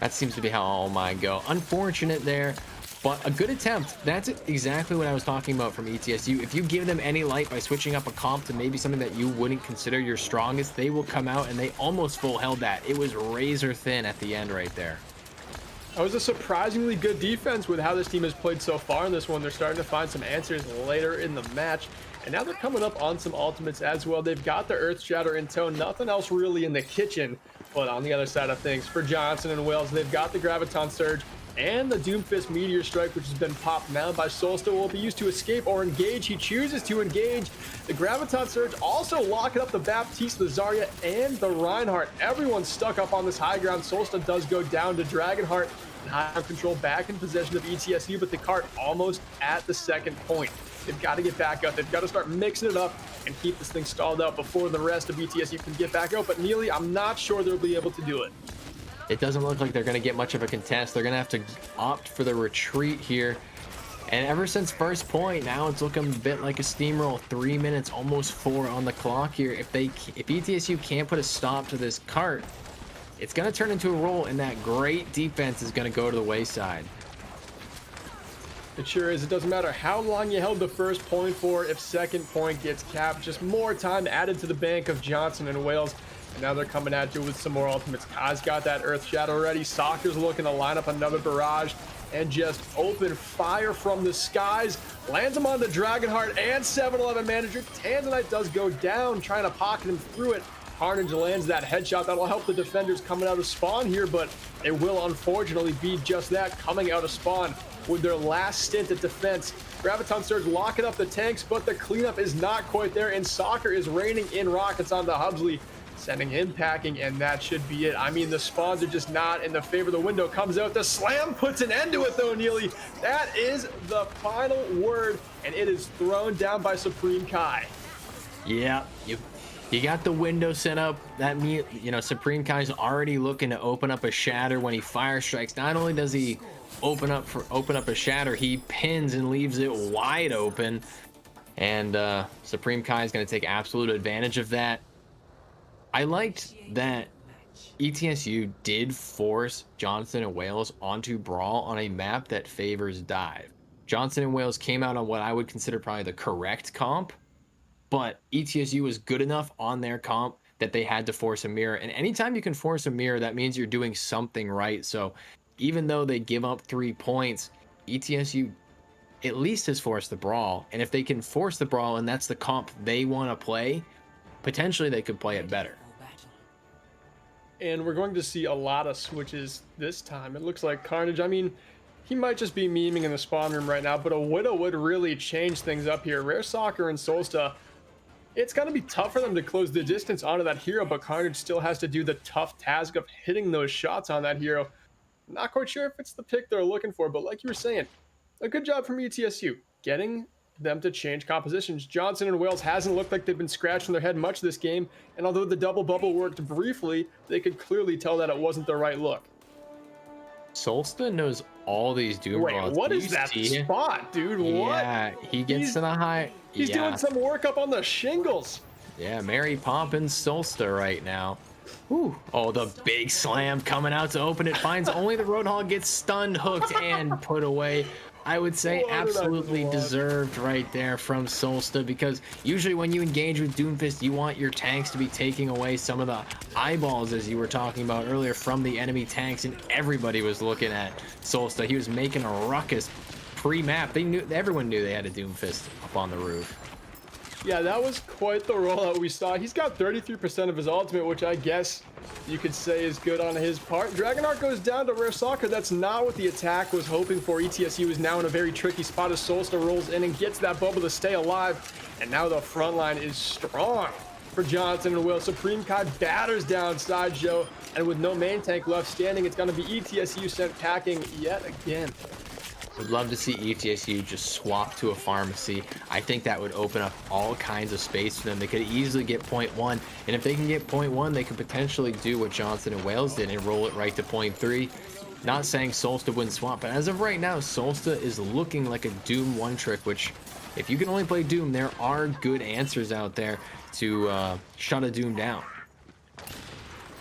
Speaker 5: That seems to be how all mine go. Unfortunate there, but a good attempt. That's exactly what I was talking about from ETSU. If you give them any light by switching up a comp to maybe something that you wouldn't consider your strongest, they will come out, and they almost full held that. It was razor thin at the end right there.
Speaker 4: That was a surprisingly good defense with how this team has played so far in this one. They're starting to find some answers later in the match, and now they're coming up on some ultimates as well. They've got the Earth Shatter in tow, nothing else really in the kitchen. But on the other side of things, for Johnson & Wales, they've got the Graviton Surge and the Doomfist Meteor Strike, which has been popped now by Solsta, will be used to escape or engage. He chooses to engage. The Graviton Surge also locking up the Baptiste, the Zarya, and the Reinhardt. Everyone's stuck up on this high ground. Solsta does go down to Dragonheart. High ground control back in possession of ETSU, but the cart almost at the second point. They've got to get back up. They've got to start mixing it up and keep this thing stalled out before the rest of ETSU can get back out. But Neely, I'm not sure they'll be able to do it.
Speaker 5: It doesn't look like they're going to get much of a contest. They're going to have to opt for the retreat here. And ever since first point, now it's looking a bit like a steamroll. 3 minutes, almost 4 on the clock here. If ETSU can't put a stop to this cart, it's going to turn into a roll, and that great defense is going to go to the wayside.
Speaker 4: It sure is. It doesn't matter how long you held the first point for. If second point gets capped, just more time added to the bank of Johnson & Wales. And now they're coming at you with some more ultimates. Kai's got that Earth Shadow already. Soccer's looking to line up another barrage and just open fire from the skies. Lands him on the Dragonheart and 7-11 manager. Tanzanite does go down, trying to pocket him through it. Carnage lands that headshot. That'll help the defenders coming out of spawn here, but it will unfortunately be just that, coming out of spawn with their last stint at defense. Graviton Surge locking up the tanks, but the cleanup is not quite there, and Soccer is raining in rockets onto Hubsley, sending him packing, and that should be it. I mean, the spawns are just not in the favor. The window comes out. The slam puts an end to it, though, Neely. That is the final word, and it is thrown down by Supreme Kai.
Speaker 5: Yeah, you got the window set up. That means, you know, Supreme Kai's already looking to open up a shatter when he fire strikes. Not only does he open up a shatter, he pins and leaves it wide open, and Supreme Kai is going to take absolute advantage of that. I liked that ETSU did force Johnson and Wales onto Brawl on a map that favors dive. Johnson and Wales came out on what I would consider probably the correct comp, but ETSU was good enough on their comp that they had to force a mirror. And anytime you can force a mirror, that means you're doing something right. So even though they give up 3 points, ETSU at least has forced the Brawl. And if they can force the Brawl and that's the comp they want to play, potentially they could play it better.
Speaker 4: And we're going to see a lot of switches this time. It looks like Carnage, I mean, he might just be memeing in the spawn room right now, but a Widow would really change things up here. Rare Soccer and Solsta, it's going to be tough for them to close the distance onto that hero, but Carnage still has to do the tough task of hitting those shots on that hero. Not quite sure if it's the pick they're looking for, but like you were saying, a good job from ETSU getting them to change compositions. Johnson and Wales hasn't looked like they've been scratching their head much this game, and although the double bubble worked briefly, they could clearly tell that it wasn't the right look.
Speaker 5: Solsta knows all these Doom
Speaker 4: Wait,
Speaker 5: Brawls.
Speaker 4: what is that spot, dude? What?
Speaker 5: Yeah, he gets to the high.
Speaker 4: He's doing some work up on the shingles.
Speaker 5: Yeah, Mary Poppins Solsta right now. Whew. Oh, the big slam coming out to open it. Finds only the Roadhog, gets stunned, hooked, and put away. I would say absolutely deserved right there from Solsta, because usually when you engage with Doomfist, you want your tanks to be taking away some of the eyeballs, as you were talking about earlier, from the enemy tanks, and everybody was looking at Solsta. He was making a ruckus pre-map. Everyone knew they had a Doomfist up on the roof.
Speaker 4: Yeah, that was quite the rollout we saw. He's got 33% of his ultimate, which I guess you could say is good on his part. Dragonheart goes down to Rare Soccer. That's not what the attack was hoping for. ETSU is now in a very tricky spot as Solsta rolls in and gets that bubble to stay alive. And now the front line is strong for Johnson and Will. Supreme Kai batters down Sideshow, and with no main tank left standing, it's going to be ETSU sent packing yet again.
Speaker 5: Would love to see ETSU just swap to a pharmacy. I think that would open up all kinds of space for them. They could easily get point 1, and if they can get point 1, they could potentially do what Johnson and Wales did and roll it right to point 3. Not saying Solsta wouldn't swap, but as of right now, Solsta is looking like a Doom one-trick, which, if you can only play Doom, there are good answers out there to shut a Doom down.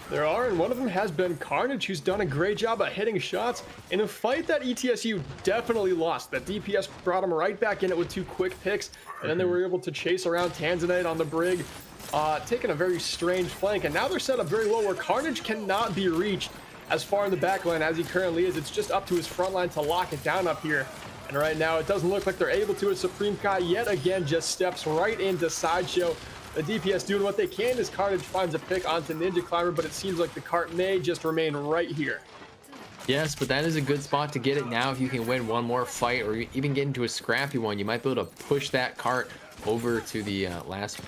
Speaker 4: There are, and one of them has been Carnage, who's done a great job at hitting shots in a fight that ETSU definitely lost. That DPS brought him right back in it with 2 quick picks, and then they were able to chase around Tanzanite on the Brig, taking a very strange flank, and now they're set up very low where Carnage cannot be reached as far in the backline as he currently is. It's just up to his front line to lock it down up here. And right now, it doesn't look like they're able to, as Supreme Kai yet again just steps right into Sideshow. The DPS doing what they can as Carnage finds a pick onto Ninja Climber, but it seems like the cart may just remain right here.
Speaker 5: Yes, but that is a good spot to get it now. If you can win one more fight or even get into a scrappy one, you might be able to push that cart over to the last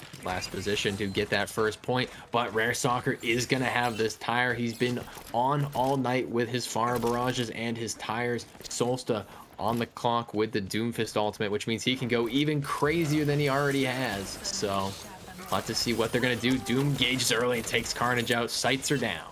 Speaker 5: position to get that first point. But Rare Soccer is going to have this tire. He's been on all night with his fire barrages and his tires. Solsta on the clock with the Doomfist ultimate, which means he can go even crazier than he already has. So we'll have to see what they're going to do. Doom gauges early and takes Carnage out. Sights are down.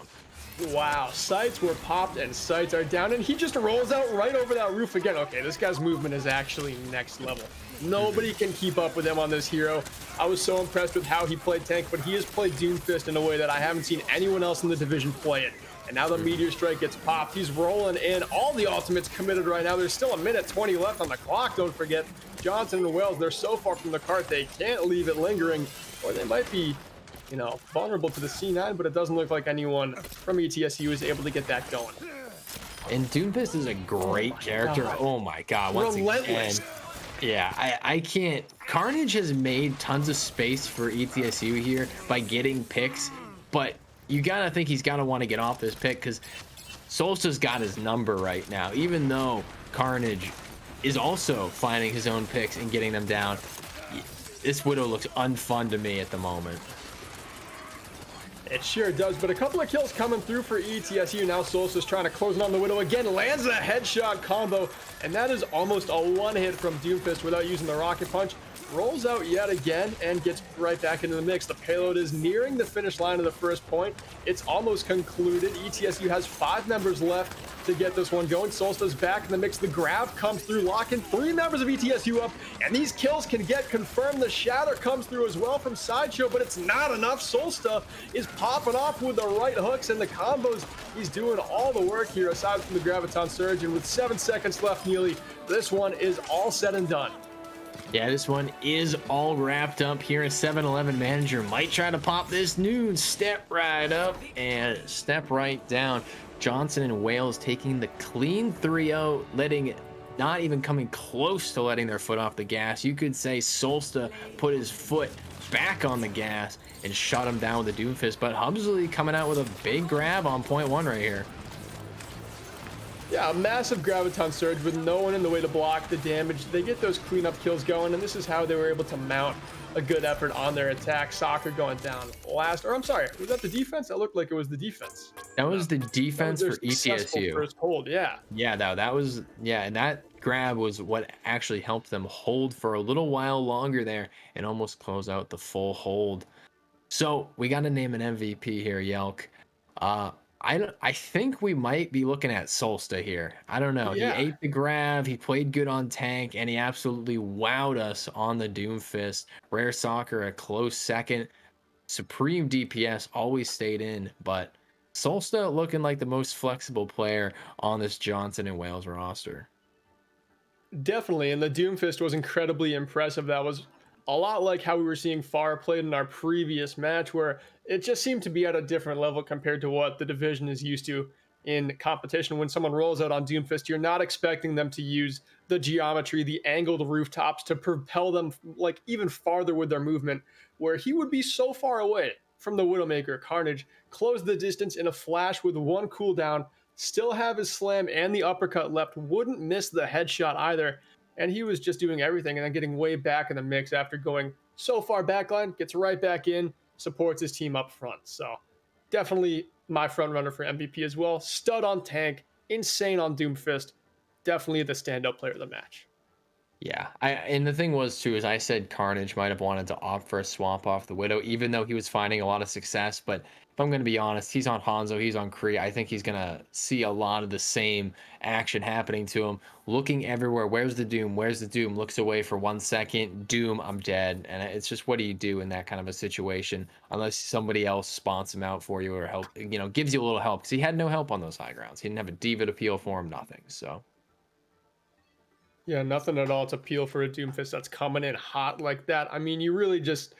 Speaker 4: Wow, sights were popped and sights are down, and he just rolls out right over that roof again. Okay, this guy's movement is actually next level. Nobody can keep up with him on this hero. I was so impressed with how he played tank, but he has played Doomfist in a way that I haven't seen anyone else in the division play it. And now the Meteor Strike gets popped. He's rolling in. All the ultimates committed right now. There's still 1:20 left on the clock, don't forget. Johnson and Wells, they're so far from the cart, they can't leave it lingering, or they might be, you know, vulnerable to the C9, but it doesn't look like anyone from ETSU is able to get that going.
Speaker 5: And Doomfist is a great character. Oh my god, once
Speaker 4: Relentless.
Speaker 5: again. Yeah, I can't. Carnage has made tons of space for ETSU here by getting picks but you gotta think he's gotta want to get off this pick because Solsta's got his number right now. Even though Carnage is also finding his own picks and getting them down, this Widow looks unfun to me at the moment.
Speaker 4: It sure does, but a couple of kills coming through for ETSU. Now Solstice trying to close in on the Widow again, lands a headshot combo, and that is almost a one hit from Doomfist without using the rocket punch. Rolls out yet again and gets right back into the mix. The payload is nearing the finish line of the first point. It's almost concluded. ETSU has 5 members left to get this one going. Solstice back in the mix. The grab comes through, locking 3 members of ETSU up, and these kills can get confirmed. The shatter comes through as well from Sideshow, but it's not enough. Solstice is popping off with the right hooks and the combos. He's doing all the work here aside from the Graviton Surge, and with 7 seconds left nearly, this one is all said and done.
Speaker 5: Yeah, this one is all wrapped up here. A 7-Eleven manager might try to pop this noon. Step right up and step right down. Johnson and Wales taking the clean 3-0, not even coming close to letting their foot off the gas. You could say Solsta put his foot back on the gas and shut him down with a Doomfist, but Hubsley coming out with a big grab on point 1 right here.
Speaker 4: Yeah, a massive Graviton Surge with no one in the way to block the damage. They get those cleanup kills going, and this is how they were able to mount a good effort on their attack. Soccer going down last, or I'm sorry, was that the defense? That looked like it was the defense.
Speaker 5: That was the defense for ETSU.
Speaker 4: First hold, yeah.
Speaker 5: Yeah, that was, yeah, and that grab was what actually helped them hold for a little while longer there and almost close out the full hold. So we got to name an MVP here, Yelk. I think we might be looking at Solsta here. I don't know.
Speaker 4: Yeah.
Speaker 5: He ate the grab, he played good on tank, and he absolutely wowed us on the Doomfist. Rare Soccer a close second. Supreme DPS always stayed in, but Solsta looking like the most flexible player on this Johnson and Wales roster.
Speaker 4: Definitely, and the Doomfist was incredibly impressive. That was a lot like how we were seeing Far played in our previous match, where it just seemed to be at a different level compared to what the division is used to in competition. When someone rolls out on Doomfist, you're not expecting them to use the geometry, the angled rooftops to propel them like even farther with their movement, where he would be so far away from the Widowmaker. Carnage closed the distance in a flash with 1 cooldown, still have his slam and the uppercut left, wouldn't miss the headshot either, and he was just doing everything and then getting way back in the mix after going so far backline, gets right back in, supports his team up front. So definitely my front runner for MVP as well. Stud on tank, insane on Doomfist, definitely the standout player of the match.
Speaker 5: Yeah, and the thing was too is I said Carnage might have wanted to opt for a swap off the Widow, even though he was finding a lot of success. But if I'm going to be honest, he's on Hanzo, he's on Kree. I think he's going to see a lot of the same action happening to him, looking everywhere. Where's the Doom? Where's the Doom? Looks away for 1 second. Doom, I'm dead. And it's just, what do you do in that kind of a situation unless somebody else spawns him out for you or help, gives you a little help, because he had no help on those high grounds. He didn't have a diva to peel for him, nothing. So.
Speaker 4: Yeah, nothing at all to peel for a Doomfist that's coming in hot like that. I mean, you really just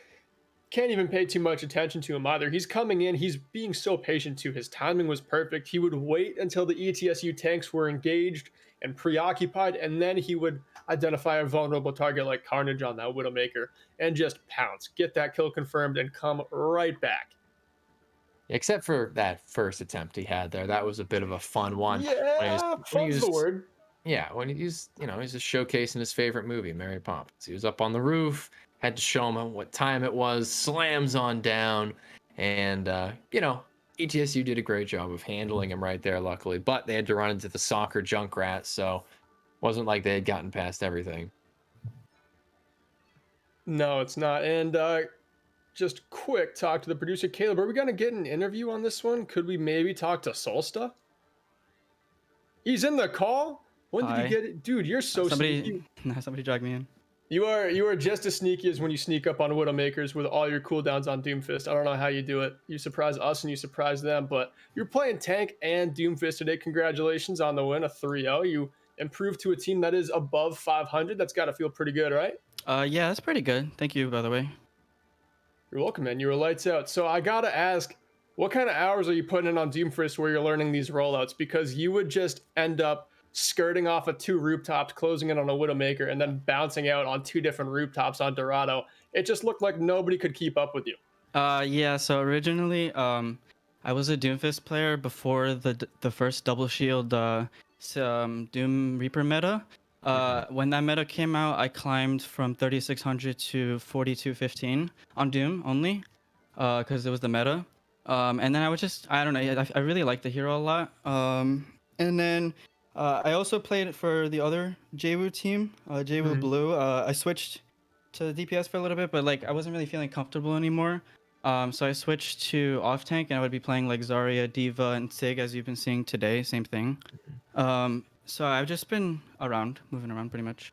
Speaker 4: can't even pay too much attention to him either. He's coming in, he's being so patient too. His timing was perfect. He would wait until the ETSU tanks were engaged and preoccupied, and then he would identify a vulnerable target like Carnage on that Widowmaker and just pounce, get that kill confirmed, and come right back.
Speaker 5: Except for that first attempt he had there. That was a bit of a fun one.
Speaker 4: Yeah, fun's the word.
Speaker 5: Yeah, when he's just showcasing his favorite movie, Mary Poppins. He was up on the roof, had to show him what time it was, slams on down, and, ETSU did a great job of handling him right there, luckily. But they had to run into the soccer Junkrat, so it wasn't like they had gotten past everything.
Speaker 4: No, it's not. And just quick talk to the producer. Caleb, are we going to get an interview on this one? Could we maybe talk to Solsta? He's in the call? When did you get it? Dude, you're so sneaky.
Speaker 6: Somebody drag me in.
Speaker 4: You are just as sneaky as when you sneak up on Widowmakers with all your cooldowns on Doomfist. I don't know how you do it. You surprise us and you surprise them, but you're playing tank and Doomfist today. Congratulations on the win, a 3-0. You improved to a team that is above 500. That's got to feel pretty good, right?
Speaker 6: Yeah, that's pretty good. Thank you, by the way.
Speaker 4: You're welcome, man. You were lights out. So I got to ask, what kind of hours are you putting in on Doomfist where you're learning these rollouts? Because you would just end up skirting off of 2 rooftops, closing in on a Widowmaker, and then bouncing out on 2 different rooftops on Dorado. It just looked like nobody could keep up with you.
Speaker 6: Yeah. So originally, I was a Doomfist player before the first double shield Doom Reaper meta. When that meta came out, I climbed from 3600 to 4215 on Doom only, because it was the meta. And then I don't know, I really like the hero a lot. And then I also played for the other JWU team, JWU Blue. I switched to DPS for a little bit, but like I wasn't really feeling comfortable anymore. So I switched to off tank, and I would be playing like Zarya, Diva, and Sig, as you've been seeing today. Same thing. So I've just been moving around pretty much.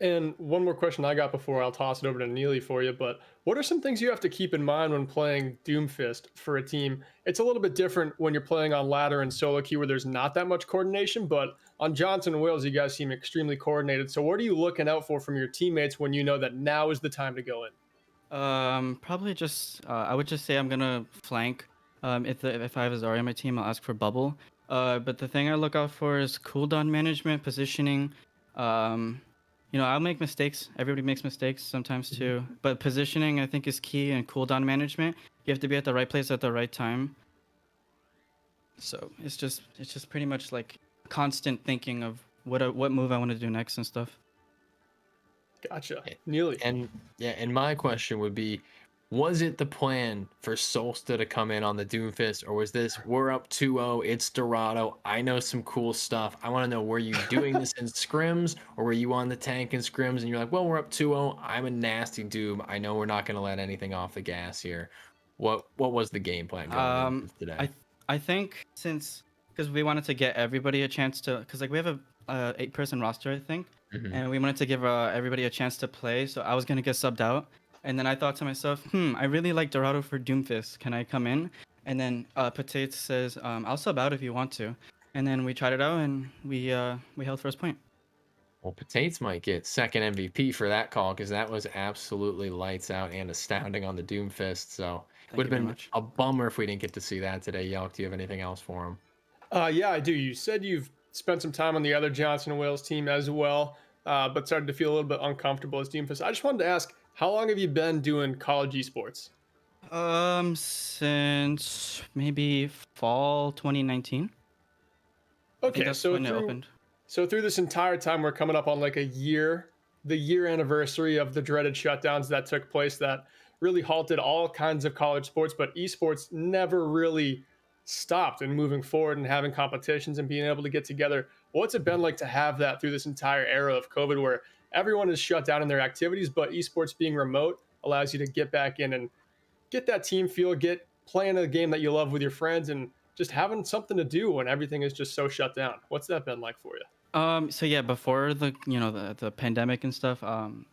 Speaker 4: And one more question I got before I'll toss it over to Neely for you. But what are some things you have to keep in mind when playing Doomfist for a team? It's a little bit different when you're playing on ladder and solo queue where there's not that much coordination. But on Johnson and Wales, you guys seem extremely coordinated. So what are you looking out for from your teammates when you know that now is the time to go in?
Speaker 6: Probably just I would just say I'm gonna flank. If I have a Zarya on my team, I'll ask for bubble. But the thing I look out for is cooldown management, positioning. I'll make mistakes. Everybody makes mistakes sometimes too. But positioning, I think, is key, and cooldown management. You have to be at the right place at the right time. So it's just pretty much like constant thinking of what move I want to do next and stuff.
Speaker 4: Gotcha. Neely.
Speaker 5: And my question would be, was it the plan for Solsta to come in on the Doomfist, or was this, we're up 2-0, it's Dorado, I know some cool stuff, I want to know, were you doing this in scrims, or were you on the tank in scrims and you're like, well, we're up 2-0, I'm a nasty Doom, I know we're not going to let anything off the gas here. What was the game plan going into today?
Speaker 6: I think because we wanted to get everybody a chance to, because like we have a 8-person roster, I think, and we wanted to give everybody a chance to play, so I was going to get subbed out. And then I thought to myself, I really like Dorado for Doomfist. Can I come in? And then Potates says, I'll sub out if you want to. And then we tried it out, and we held first point.
Speaker 5: Well, Potates might get second MVP for that call, because that was absolutely lights out and astounding on the Doomfist. So it would have been a bummer if we didn't get to see that today. Yelk, do you have anything else for him?
Speaker 4: Yeah, I do. You said you've spent some time on the other Johnson and Wales team as well, but started to feel a little bit uncomfortable as Doomfist. I just wanted to ask, how long have you been doing college esports?
Speaker 6: Since maybe fall 2019.
Speaker 4: Okay,
Speaker 6: that's
Speaker 4: so
Speaker 6: when it opened.
Speaker 4: So through this entire time, we're coming up on like the year anniversary of the dreaded shutdowns that took place that really halted all kinds of college sports, but esports never really stopped and moving forward and having competitions and being able to get together. What's it been like to have that through this entire era of COVID where everyone is shut down in their activities, but esports being remote allows you to get back in and get that team feel, get playing a game that you love with your friends, and just having something to do when everything is just so shut down? What's that been like for you?
Speaker 6: So yeah, before the pandemic and stuff,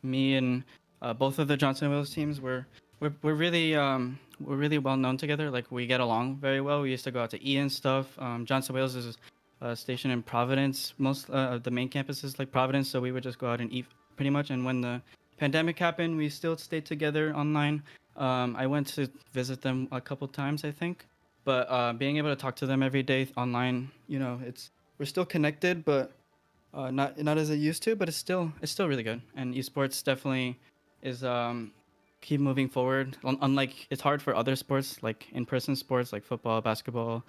Speaker 6: me and both of the Johnson and Wales teams we're really well known together. Like we get along very well. We used to go out to eat and stuff. Johnson Wales is stationed in Providence. Most the main campus is like Providence, so we would just go out and eat pretty much. And when the pandemic happened, we still stayed together online. I went to visit them a couple times, I think, but being able to talk to them every day online, we're still connected, but not as it used to. But it's still really good. And esports definitely is keep moving forward. Unlike, it's hard for other sports like in-person sports like football, basketball,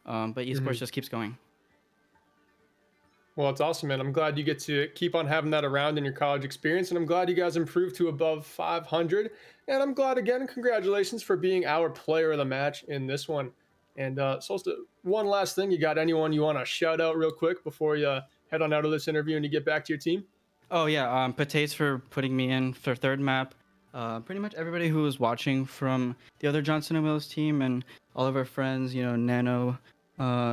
Speaker 6: but esports just keeps going.
Speaker 4: Well, it's awesome, man. I'm glad you get to keep on having that around in your college experience, and I'm glad you guys improved to above 500. And I'm glad, again, congratulations for being our player of the match in this one. And Solsta, one last thing, you got anyone you want to shout out real quick before you head on out of this interview and you get back to your team?
Speaker 6: Oh yeah, Potates for putting me in for third map. Pretty much everybody who was watching from the other Johnson and Wales team, and all of our friends, Nano,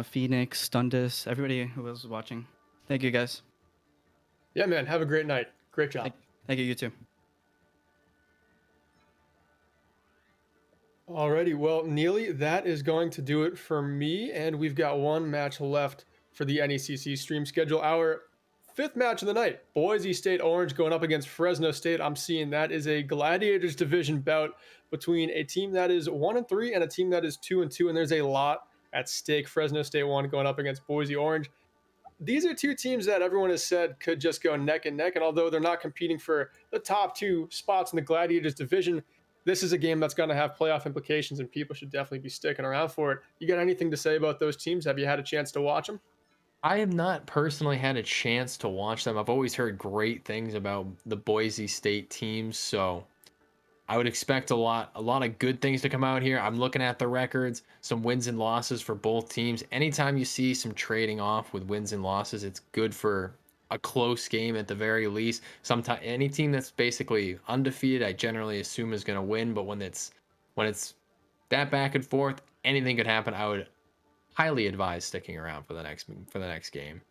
Speaker 6: Phoenix, Stundus, everybody who was watching. Thank you, guys.
Speaker 4: Yeah, man. Have a great night. Great job.
Speaker 6: Thank you, you too.
Speaker 4: Alrighty. Well, Neely, that is going to do it for me. And we've got one match left for the NECC stream schedule. Our fifth match of the night, Boise State Orange going up against Fresno State. I'm seeing that is a Gladiators division bout between a team that is 1-3 and a team that is 2-2. And there's a lot at stake. Fresno State 1 going up against Boise Orange. These are two teams that everyone has said could just go neck and neck. And although they're not competing for the top two spots in the Gladiators division, this is a game that's going to have playoff implications, and people should definitely be sticking around for it. You got anything to say about those teams? Have you had a chance to watch them?
Speaker 5: I have not personally had a chance to watch them. I've always heard great things about the Boise State teams, so I would expect a lot of good things to come out here. I'm looking at the records, some wins and losses for both teams. Anytime you see some trading off with wins and losses, it's good for a close game at the very least. Sometimes any team that's basically undefeated, I generally assume is going to win, but when it's that back and forth, anything could happen. I would highly advise sticking around for the next game.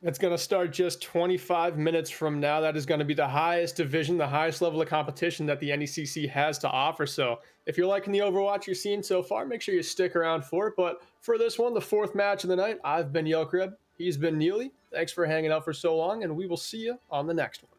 Speaker 4: It's going to start just 25 minutes from now. That is going to be the highest division, the highest level of competition that the NECC has to offer. So if you're liking the Overwatch you're seeing so far, make sure you stick around for it. But for this one, the fourth match of the night, I've been Yokreb. He's been Neely. Thanks for hanging out for so long, and we will see you on the next one.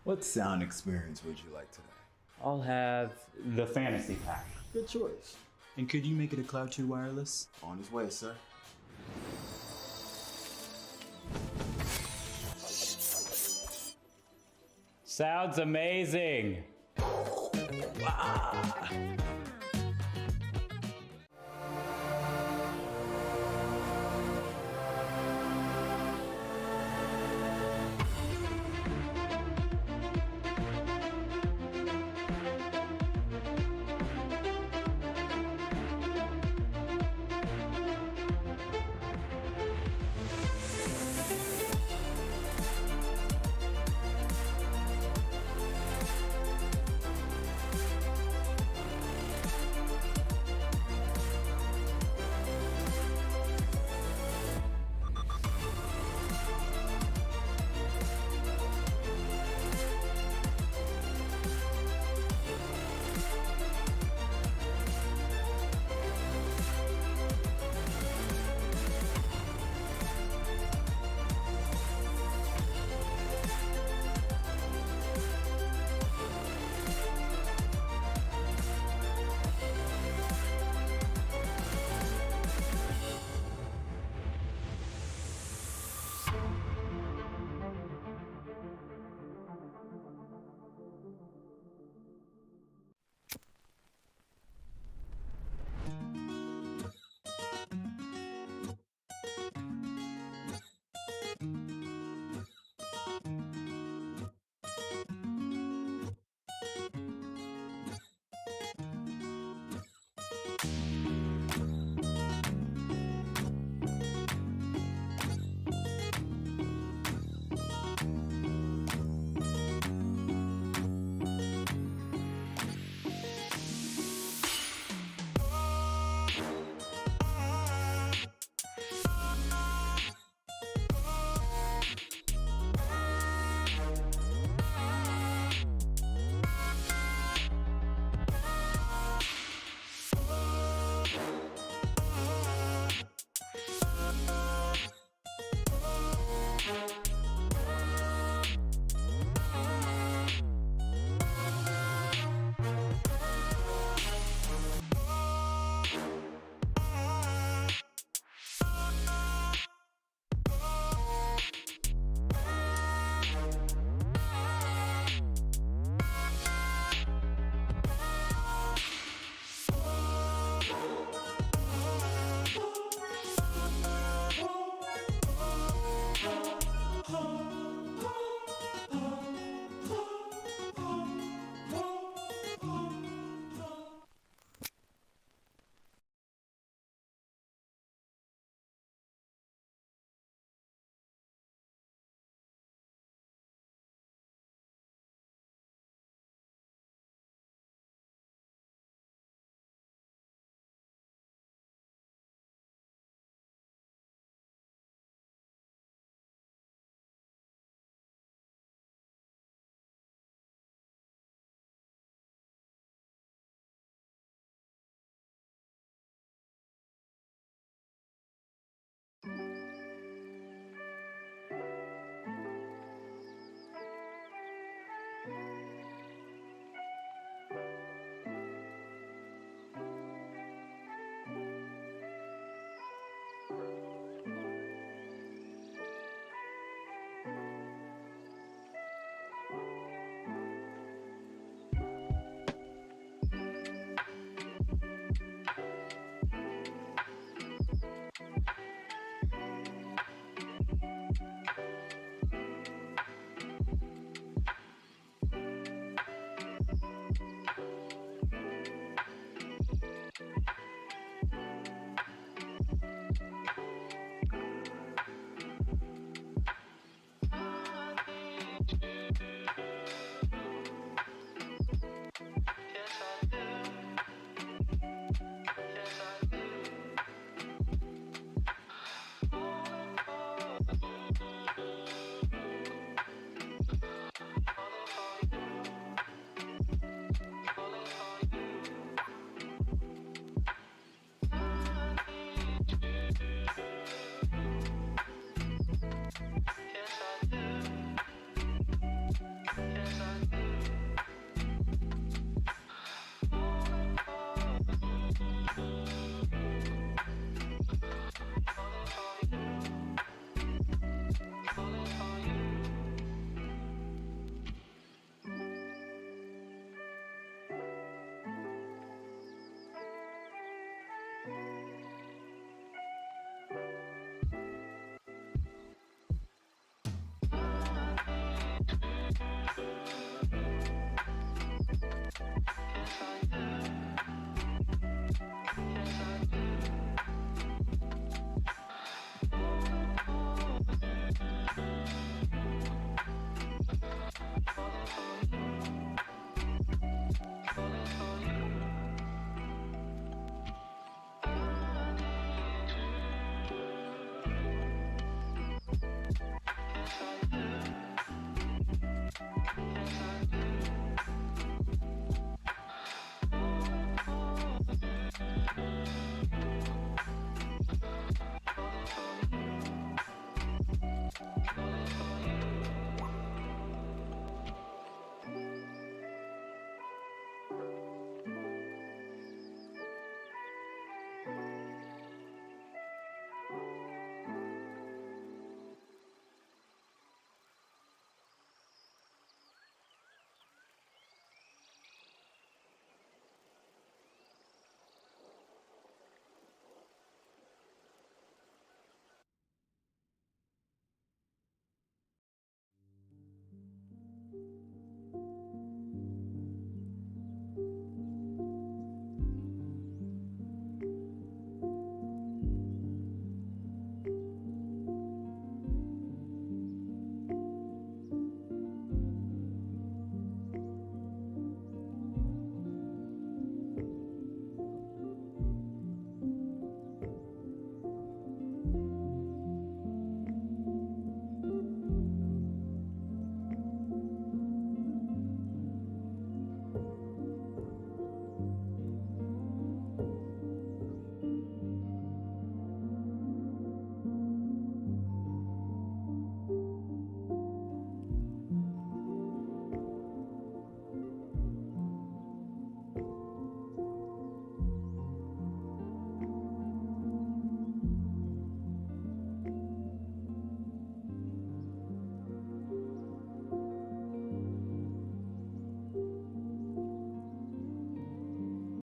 Speaker 1: What sound experience would you like today?
Speaker 2: I'll have the fantasy pack.
Speaker 1: Good choice.
Speaker 3: And could you make it a Cloud 2 wireless?
Speaker 1: On his way, sir.
Speaker 2: Sounds amazing.